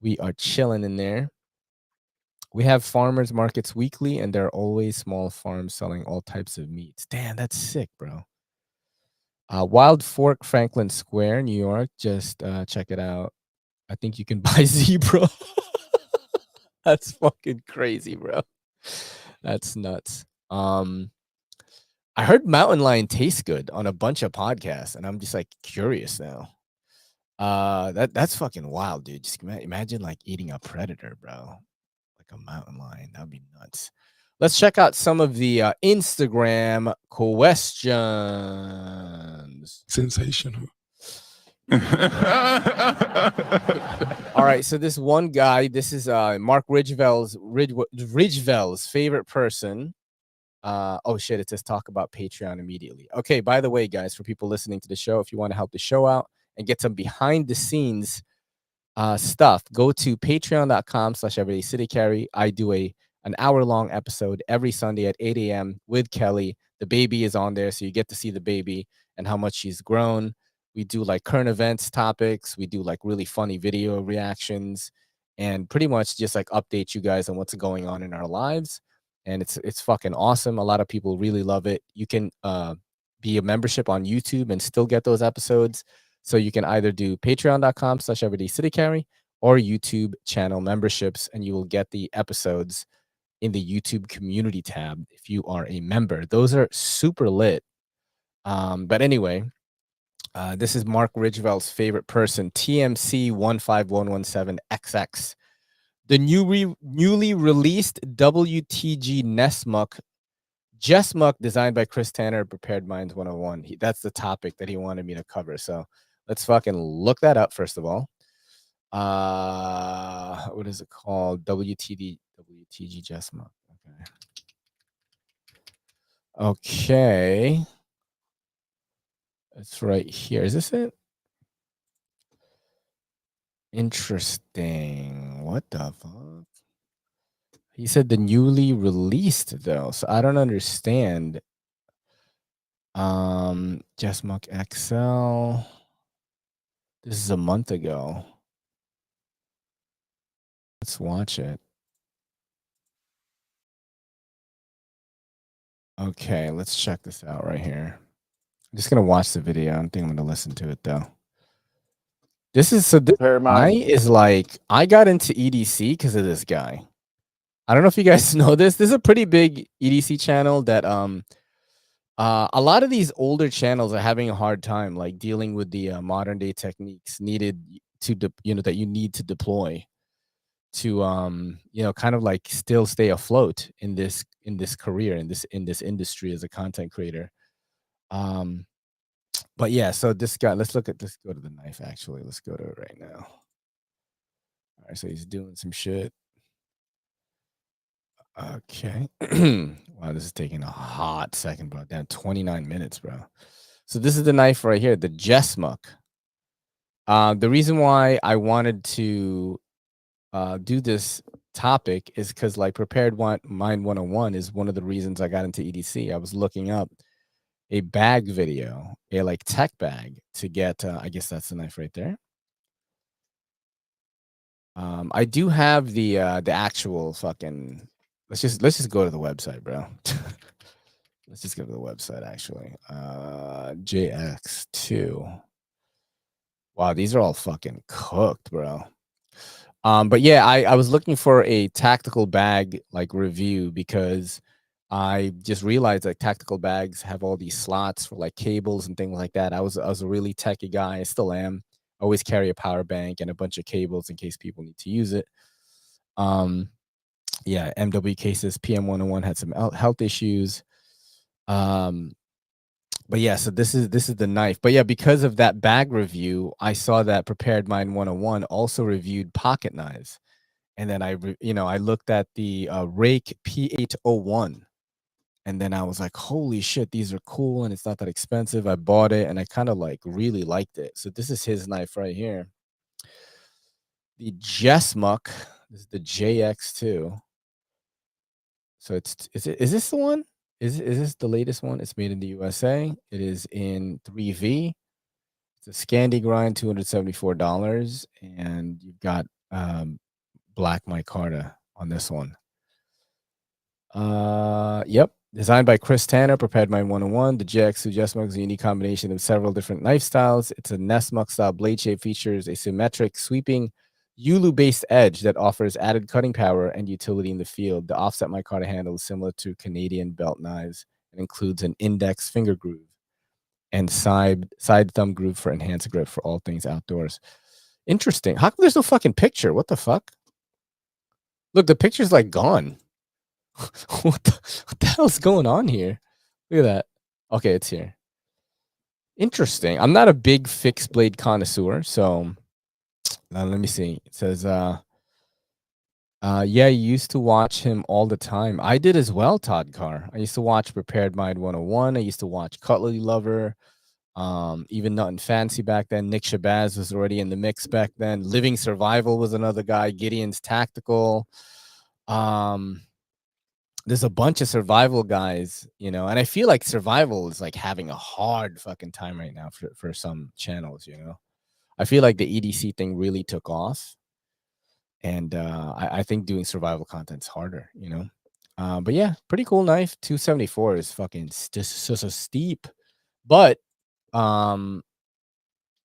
We are chilling in there. We have farmers markets weekly, and there are always small farms selling all types of meats. Damn, that's sick, bro. Wild Fork, Franklin Square, New York. Just check it out. I think you can buy zebra. That's fucking crazy, bro. That's nuts. I heard mountain lion tastes good on a bunch of podcasts, and I'm just like curious now. That's fucking wild, dude. Just imagine like eating a predator, bro. Like a mountain lion. That'd be nuts. Let's check out some of the Instagram questions. Sensational. All right, so this one guy, this is Mark Ridgevell's favorite person. Oh shit, it says talk about Patreon immediately. Okay, by the way, guys, for people listening to the show, if you want to help the show out and get some behind the scenes stuff, go to patreon.com/everydaycitycarry. I do an hour-long episode every Sunday at 8 a.m. with Kelly. The baby is on there, so you get to see the baby and how much she's grown. We do like current events topics. We do like really funny video reactions and pretty much just like update you guys on what's going on in our lives. And it's fucking awesome. A lot of people really love it. You can be a membership on YouTube and still get those episodes. So you can either do patreon.com/everydaycitycarry or YouTube channel memberships, and you will get the episodes in the YouTube community tab if you are a member. Those are super lit. But anyway, this is Mark Ridgevell's favorite person, TMC15117XX. The newly released WTG Nessmuck Jessmuck, designed by Chris Tanner, Prepared Minds 101. That's the topic that he wanted me to cover. So let's fucking look that up, first of all. What is it called? WTG Jessmuck. Okay. It's right here. Is this it? Interesting. What the fuck? He said the newly released, though, so I don't understand. Jessmuck XL. This is a month ago. Let's watch it. Okay, let's check this out right here. I'm just gonna watch the video. I don't think I'm gonna listen to it though. This guy is like, I got into EDC because of this guy. I don't know if you guys know this. This is a pretty big EDC channel that a lot of these older channels are having a hard time like dealing with the modern day techniques needed to that you need to deploy to kind of like still stay afloat in this career in this industry as a content creator. But yeah, so this guy, let's go to the knife. Actually, let's go to it right now. All right, so he's doing some shit. Okay. Wow, this is taking a hot second, bro. Damn, 29 minutes, bro. So this is the knife right here, the Jessmuck. The reason why I wanted to do this topic is because like Prepared Mind 101 is one of the reasons I got into EDC. I was looking up a bag video, a like tech bag to get, I guess that's the knife right there. I do have the actual fucking, let's just go to the website, bro. Let's just go to the website actually. JX2. Wow, these are all fucking cooked, bro. But yeah, I was looking for a tactical bag like review because I just realized that tactical bags have all these slots for like cables and things like that. I was a really techie guy. I still am. I always carry a power bank and a bunch of cables in case people need to use it. Yeah, MW cases, PM101 had some health issues. But yeah, so this is the knife. But yeah, because of that bag review, I saw that Prepared Mind 101 also reviewed pocket knives. And then I looked at the Rake P801, and then I was like, holy shit, these are cool and it's not that expensive. I bought it and I kind of like really liked it. So this is his knife right here. The Jessmuck. This is the JX2. So is this the one? Is this the latest one? It's made in the USA. It is in 3V. It's a Scandi grind, $274, and you've got black micarta on this one. Yep. Designed by Chris Tanner, Prepared Mind 101. The JX2 Jessmuck is a unique combination of several different knife styles. It's a Nessmuck style blade shape, features a symmetric, sweeping Ulu-based edge that offers added cutting power and utility in the field. The offset micarta handle is similar to Canadian belt knives and includes an index finger groove and side thumb groove for enhanced grip for all things outdoors. Interesting. How come there's no fucking picture? What the fuck? Look, the picture's like gone. what the hell's going on here? Look at that. Okay, it's here. Interesting. I'm not a big fixed blade connoisseur, so let me see. It says, yeah, you used to watch him all the time. I did as well, Todd Carr. I used to watch Prepared Mind 101. I used to watch Cutlery Lover. Even Nothing Fancy back then. Nick Shabazz was already in the mix back then. Living Survival was another guy. Gideon's Tactical. There's a bunch of survival guys, and I feel like survival is like having a hard fucking time right now for some channels, I feel like the EDC thing really took off, and I think doing survival content's harder, but yeah, pretty cool knife. 274 is fucking so steep, but what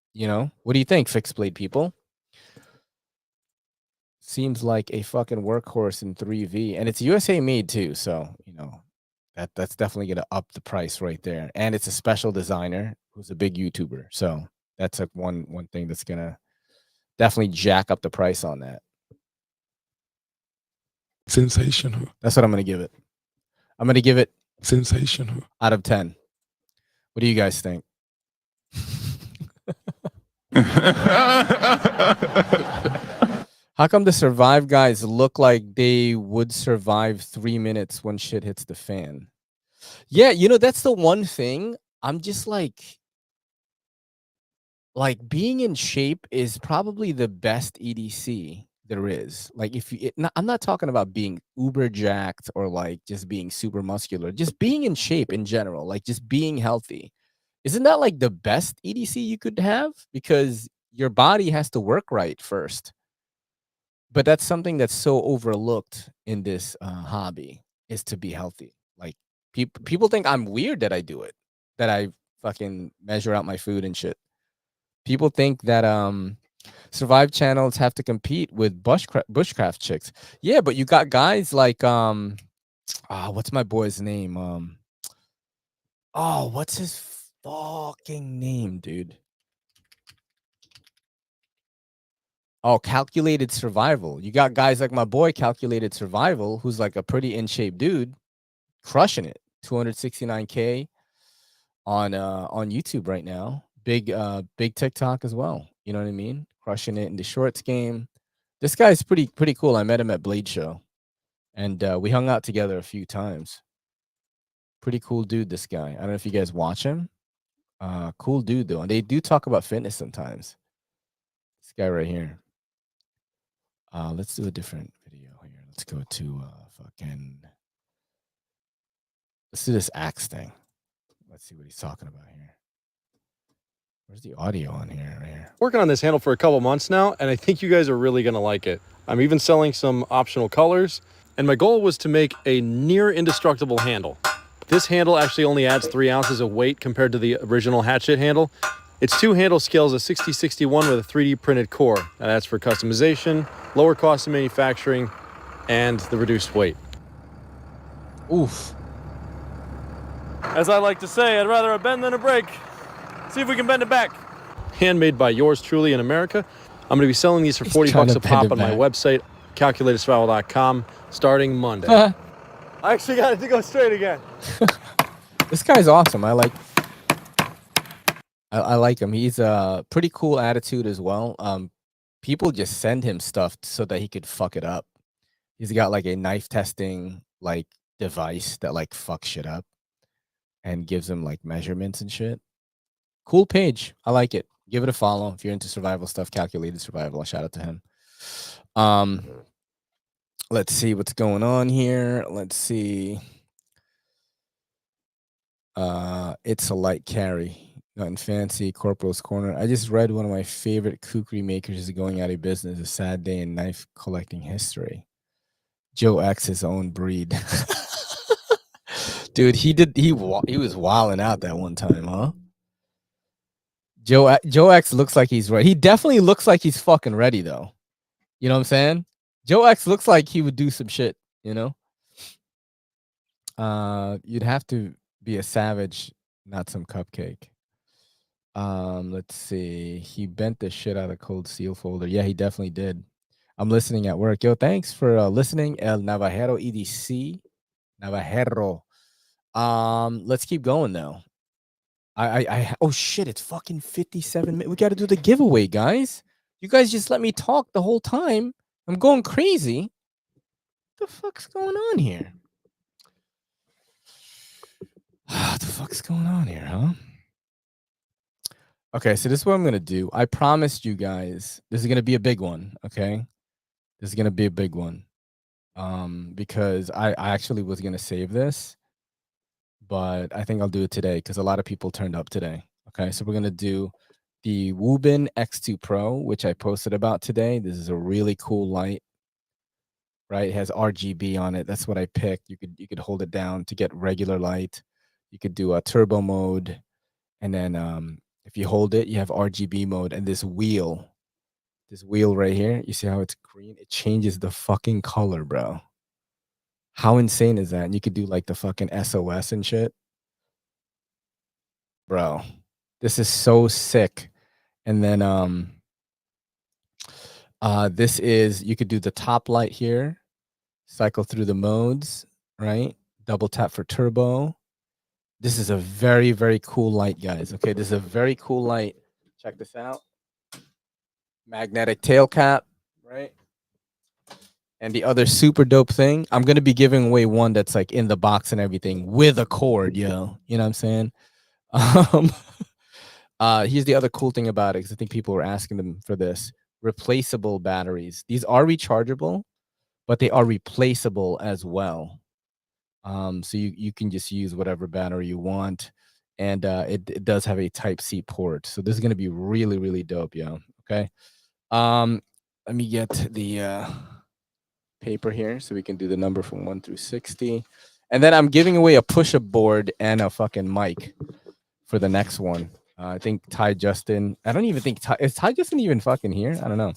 do you think, fixed blade people? Seems like a fucking workhorse in 3V, and it's USA made too, so that's definitely gonna up the price right there. And it's a special designer who's a big YouTuber, so that's like one thing that's gonna definitely jack up the price on that. Sensational. That's what I'm gonna give it. I'm gonna give it Sensational. out of 10. What do you guys think? How come the survive guys look like they would survive 3 minutes when shit hits the fan? Yeah, that's the one thing. I'm just like being in shape is probably the best EDC there is. Like I'm not talking about being uber jacked or like just being super muscular, just being in shape in general, like just being healthy. Isn't that like the best EDC you could have? Because your body has to work right first. But that's something that's so overlooked in this hobby, is to be healthy. Like people think I'm weird that I do it, that I fucking measure out my food and shit. People think that survive channels have to compete with bushcraft chicks. Yeah, but you got guys like what's my boy's name? What's his fucking name, dude? Oh, Calculated Survival. You got guys like my boy Calculated Survival, who's like a pretty in shape dude, crushing it. 269K on YouTube right now. Big TikTok as well. You know what I mean? Crushing it in the shorts game. This guy's pretty cool. I met him at Blade Show. And we hung out together a few times. Pretty cool dude, this guy. I don't know if you guys watch him. Cool dude, though. And they do talk about fitness sometimes. This guy right here. Let's do a different video here. Let's go to let's do this axe thing. Let's see what he's talking about here. Where's the audio on here? Right here. Working on this handle for a couple months now, and I think you guys are really gonna like it. I'm even selling some optional colors, and my goal was to make a near indestructible handle. This handle actually only adds 3 ounces of weight compared to the original hatchet handle. It's 2 handle scales, a 6061 with a 3D printed core. That's for customization, lower cost of manufacturing, and the reduced weight. Oof. As I like to say, I'd rather a bend than a break. See if we can bend it back. Handmade by yours truly in America. I'm going to be selling these for 40 bucks a pop on my website, calculatedsurvival.com, starting Monday. I actually got it to go straight again. This guy's awesome. I like him. He's a pretty cool attitude as well. People just send him stuff so that he could fuck it up. He's got like a knife testing like device that like fucks shit up and gives him like measurements and shit. Cool page. I like it. Give it a follow if you're into survival stuff. Calculated Survival. A shout out to him. Let's see what's going on here. Let's see. It's a light carry. Nothing fancy. Corporal's Corner. I just read one of my favorite kukri makers is going out of business. A sad day in knife collecting history. Joe X's own breed. Dude, he was wilding out that one time, huh? Joe X looks like he's ready. He definitely looks like he's fucking ready, though. You know what I'm saying? Joe X looks like he would do some shit, you know? You'd have to be a savage, not some cupcake. Let's see. He bent the shit out of cold steel folder. Yeah, he definitely did. I'm listening at work. Yo, thanks for listening. El Navajero EDC. Navajero. Let's keep going though. Oh shit, it's fucking 57 minutes. We got to do the giveaway, guys. You guys just let me talk the whole time. I'm going crazy. What the fuck's going on here? What the fuck's going on here, huh? Okay, so this is what I'm going to do. I promised you guys this is going to be a big one, okay? This is going to be a big one. Because I actually was going to save this, but I think I'll do it today because a lot of people turned up today. Okay, so we're going to do the Woobin X2 Pro, which I posted about today. This is a really cool light, right? It has RGB on it. That's what I picked. You could hold it down to get regular light. You could do a turbo mode, and then if you hold it, you have RGB mode. And this wheel right here, you see how it's green? It changes the fucking color, bro. How insane is that? And you could do like the fucking SOS and shit. Bro, this is so sick. And then this is, you could do the top light here, cycle through the modes, right? Double tap for turbo. This is a very, very cool light, guys. Okay, this is a very cool light. Check this out. Magnetic tail cap, right? And the other super dope thing, I'm going to be giving away one that's like in the box and everything with a cord, yo. You know what I'm saying? Here's the other cool thing about it, because I think people were asking them for this. Replaceable batteries. These are rechargeable, but they are replaceable as well. So you can just use whatever battery you want. And it does have a Type-C port. So this is going to be really, really dope, yo. Okay. Let me get the paper here so we can do the number from 1 through 60. And then I'm giving away a push-up board and a fucking mic for the next one. I think Ty Justin, I don't even think is Ty Justin even fucking here? I don't know.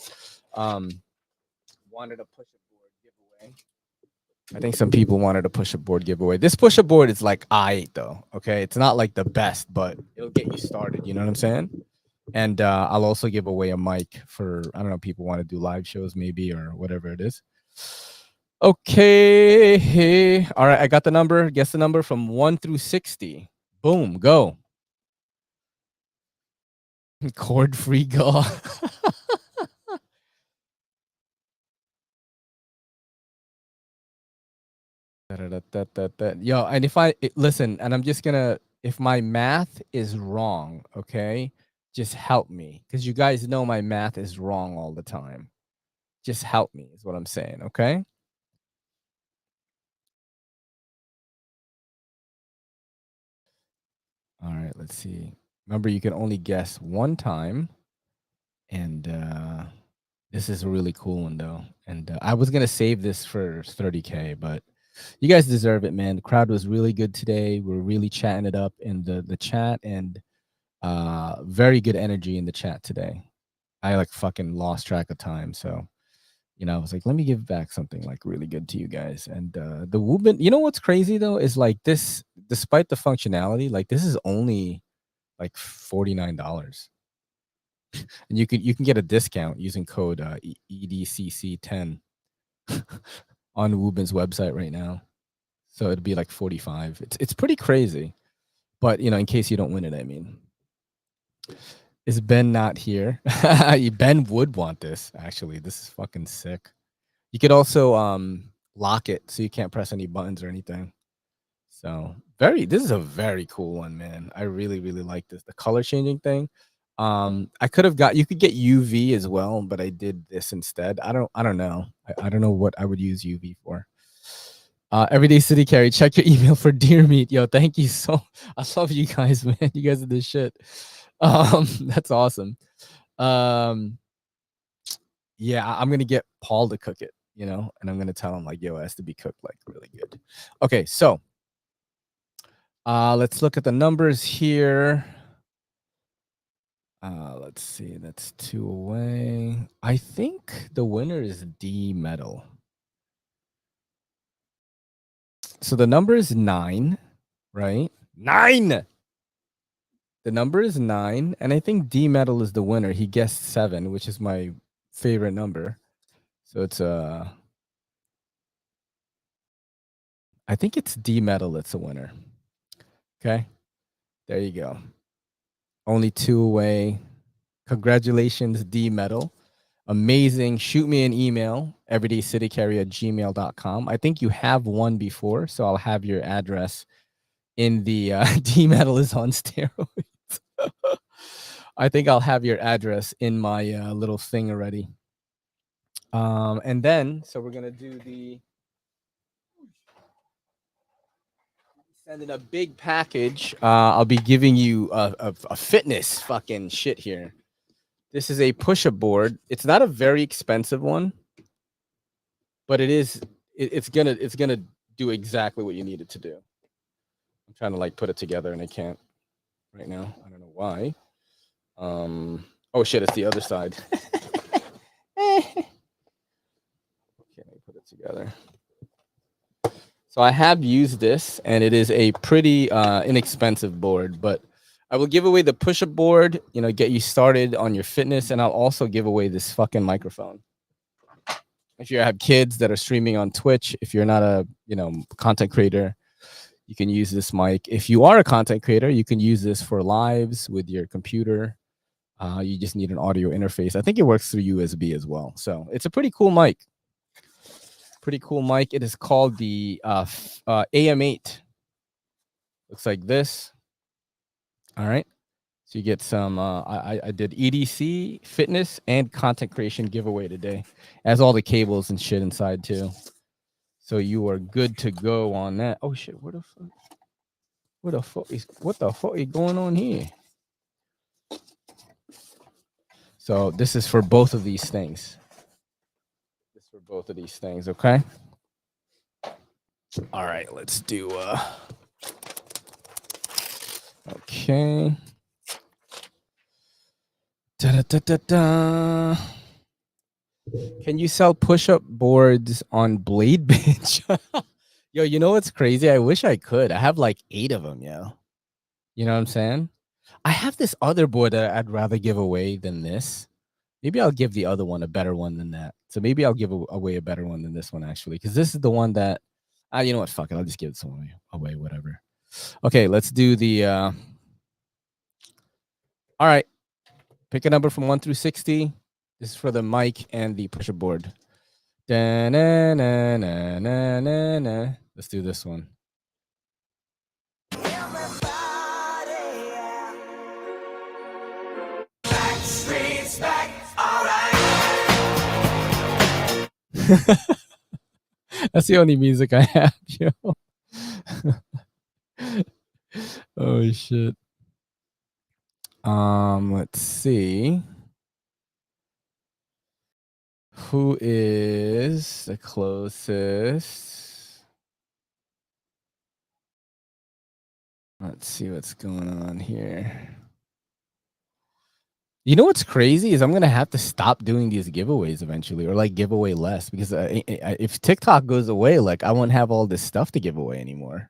Wanted a push-up board giveaway. I think some people wanted a push-up board giveaway. This push-up board is like though. Okay, it's not like the best, but it'll get you started. You know what I'm saying? And I'll also give away a mic for, I don't know, people want to do live shows maybe or whatever it is. Okay. All right, I got the number. Guess the number from 1 through 60. Boom, go. Cord-free go. Yo, and listen, and I'm just gonna, if my math is wrong, okay, just help me, because you guys know my math is wrong all the time. Just help me is what I'm saying, okay? All right, let's see. Remember, you can only guess one time, and this is a really cool one though. And I was gonna save this for 30K, but you guys deserve it, man. The crowd was really good today. We're really chatting it up in the chat, and very good energy in the chat today. I like fucking lost track of time, so I was like, let me give back something like really good to you guys. And the movement, you know what's crazy though, is like this, despite the functionality, like this is only like $49. And you can get a discount using code EDCC10 on Woobin's website right now. So it'd be like 45. It's pretty crazy. But in case you don't win it, I mean. Is Ben not here? Ben would want this, actually. This is fucking sick. You could also lock it so you can't press any buttons or anything. So this is a very cool one, man. I really, really like this. The color changing thing. I could have you could get UV as well, but I did this instead. I don't know. I don't know what I would use UV for. Everyday City Carry, check your email for deer meat. Yo, thank you so. I love you guys, man. You guys are the shit. That's awesome. Yeah, I'm gonna get Paul to cook it, and I'm gonna tell him like, yo, it has to be cooked like really good. Okay, so let's look at the numbers here. Let's see, that's 2 away. I think the winner is D Metal. So the number is 9, right? 9. The number is 9, and I think D Metal is the winner. He guessed 7, which is my favorite number. So it's I think it's D Metal that's a winner. Okay. There you go. Only 2 away. Congratulations, D Metal. Amazing. Shoot me an email, everydaycitycarry@gmail.com. I think you have one before, so I'll have your address in the D Metal is on steroids. I think I'll have your address in my little thing already. And then, so we're gonna do sending a big package. I'll be giving you a fitness fucking shit here. This is a push-up board. It's not a very expensive one, but it's gonna do exactly what you need it to do. I'm trying to like put it together and I can't right now. I don't know why. Oh shit, it's the other side. Can't put it together. So I have used this, and it is a pretty inexpensive board, but I will give away the push-up board, get you started on your fitness, and I'll also give away this fucking microphone. If you have kids that are streaming on Twitch, if you're not a content creator, you can use this mic. If you are a content creator, you can use this for lives with your computer. You just need an audio interface. I think it works through USB as well. So it's a pretty cool mic. Pretty cool mic. It is called the AM8. Looks like this. All right. So you get some, I did EDC, fitness, and content creation giveaway today. As all the cables and shit inside too. So you are good to go on that. Oh shit, what the fuck is going on here? So this is for both of these things. Okay? All right, let's do okay. Da-da-da-da-da. Can you sell push-up boards on Bladebinge? Yo, you know what's crazy? I wish I could. I have like 8 of them, yo. You know what I'm saying? I have this other board that I'd rather give away than this. Maybe I'll give the other one a better one than that. So maybe I'll give away a better one than this one, actually, because this is the one that, you know what? Fuck it. I'll just give it away, whatever. Okay, let's do the, all right. Pick a number from 1 through 60. This is for the mic and the push-up board. Da-na-na-na-na-na-na. Let's do this one. That's the only music I have, yo. Oh shit. Let's see. Who is the closest? Let's see what's going on here. You know what's crazy is I'm gonna have to stop doing these giveaways eventually, or like give away less, because if TikTok goes away, like I won't have all this stuff to give away anymore.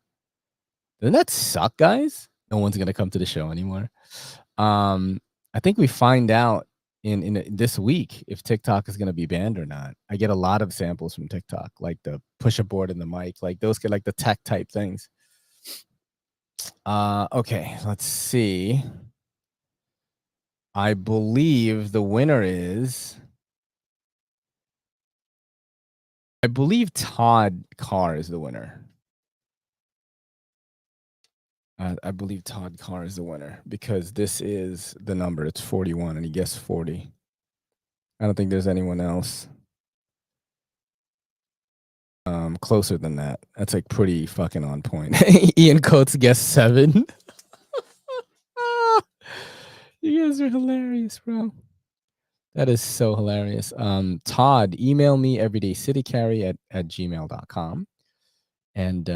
Doesn't that suck, guys? No one's gonna come to the show anymore. I think we find out in this week if TikTok is gonna be banned or not. I get a lot of samples from TikTok, like the push a board and the mic, like those get like the tech type things. Okay, let's see. I believe the winner is. I believe Todd Carr is the winner. I believe Todd Carr is the winner because this is the number. It's 41, and he guessed 40. I don't think there's anyone else closer than that. That's like pretty fucking on point. Ian Coates guessed 7. You guys are hilarious, bro. That is so hilarious. Todd, email me everydaycitycarry at gmail.com. And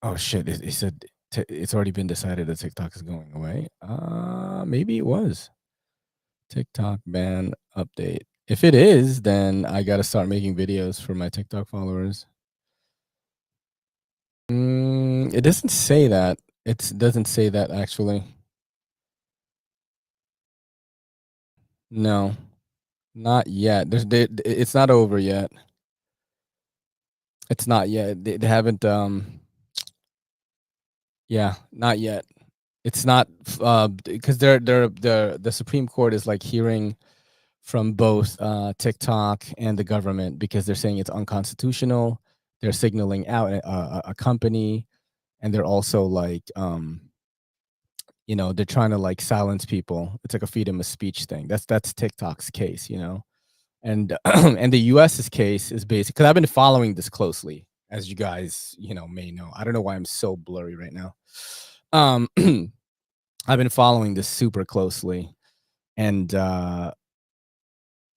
oh shit, it said it's already been decided that TikTok is going away. Maybe it was. TikTok ban update. If it is, then I got to start making videos for my TikTok followers. It doesn't say that. It doesn't say that actually. No, not yet. It's not over yet. It's not yet. They haven't. Yeah, not yet. It's not because the Supreme Court is like hearing from both TikTok and the government because they're saying it's unconstitutional. They're signaling out a company, and they're also like, you know, they're trying to like silence people. It's like a freedom of speech thing. That's TikTok's case, you know, and and the U.S.'s case is basically because I've been following this closely, as you guys, you know, may know. I don't know why I'm so blurry right now. I've been following this super closely, and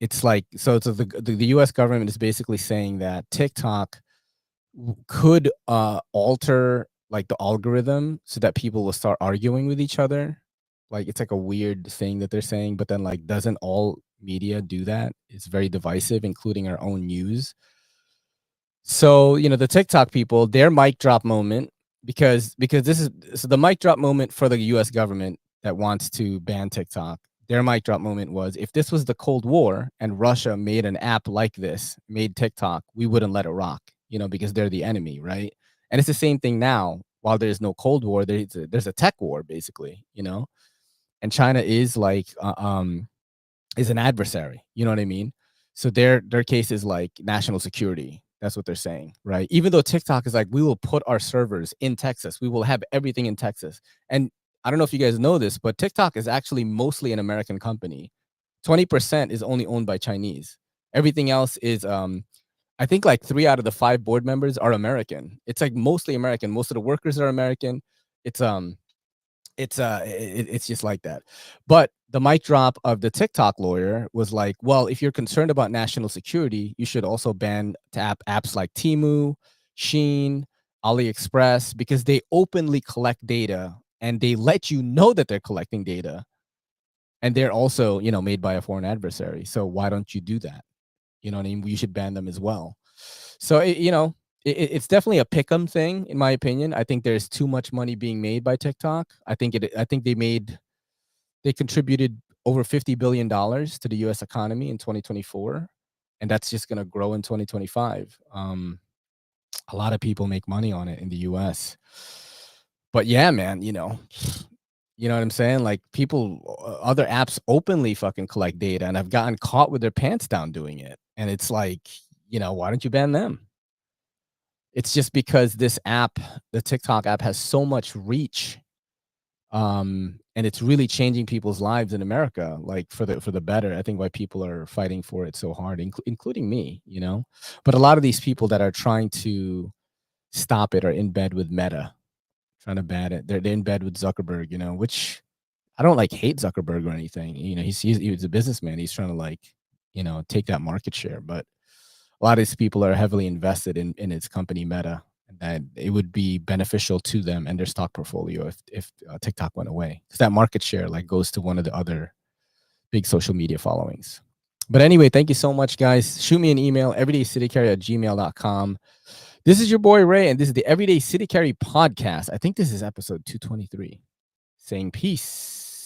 it's like the U.S. government is basically saying that TikTok could alter like the algorithm so that people will start arguing with each other. Like it's like a weird thing that they're saying, but then like doesn't all media do that? It's very divisive, including our own news. So, you know, the TikTok people, their mic drop moment, because this is so the mic drop moment for the US government that wants to ban TikTok. Their mic drop moment was, if this was the Cold War and Russia made an app like this, made TikTok, we wouldn't let it rock, you know, because they're the enemy, right? And it's the same thing now. While there's no Cold War, there's a tech war, basically, you know. And China is like is an adversary, you know what I mean? So their case is like national security. That's what they're saying, right? Even though TikTok is like, we will put our servers in Texas, we will have everything in Texas. And I don't know if you guys know this, but TikTok is actually mostly an American company. 20% is only owned by Chinese. Everything else is I think like 3 out of the 5 board members are American. It's like mostly American. Most of the workers are American. It's just like that. But the mic drop of the TikTok lawyer was like, well, if you're concerned about national security, you should also ban apps like Temu, Shein, AliExpress, because they openly collect data and they let you know that they're collecting data. And they're also, you know, made by a foreign adversary. So why don't you do that? You know what I mean? You should ban them as well. So, you know, it's definitely a pick'em thing, in my opinion. I think there's too much money being made by TikTok. I think they contributed over $50 billion to the U.S. economy in 2024, and that's just going to grow in 2025. A lot of people make money on it in the U.S. But yeah, man, you know, You know what I'm saying? Like people, other apps openly fucking collect data and have gotten caught with their pants down doing it. And it's like, why don't you ban them? It's just because this app, the TikTok app, has so much reach, and it's really changing people's lives in America, like for the better. I think why people are fighting for it so hard, including me. But a lot of these people that are trying to stop it are in bed with Meta, trying to ban it. They're in bed with Zuckerberg, which I don't like hate Zuckerberg or anything. He's a businessman. He's trying to take that market share. But a lot of these people are heavily invested in its company Meta, and that it would be beneficial to them and their stock portfolio if TikTok went away, because that market share like goes to one of the other big social media followings. But anyway, thank you so much, guys. Shoot me an email, everydaycitycarry@gmail.com. This is your boy Ray, and this is the Everyday City Carry podcast. I think this is episode 223. Saying peace.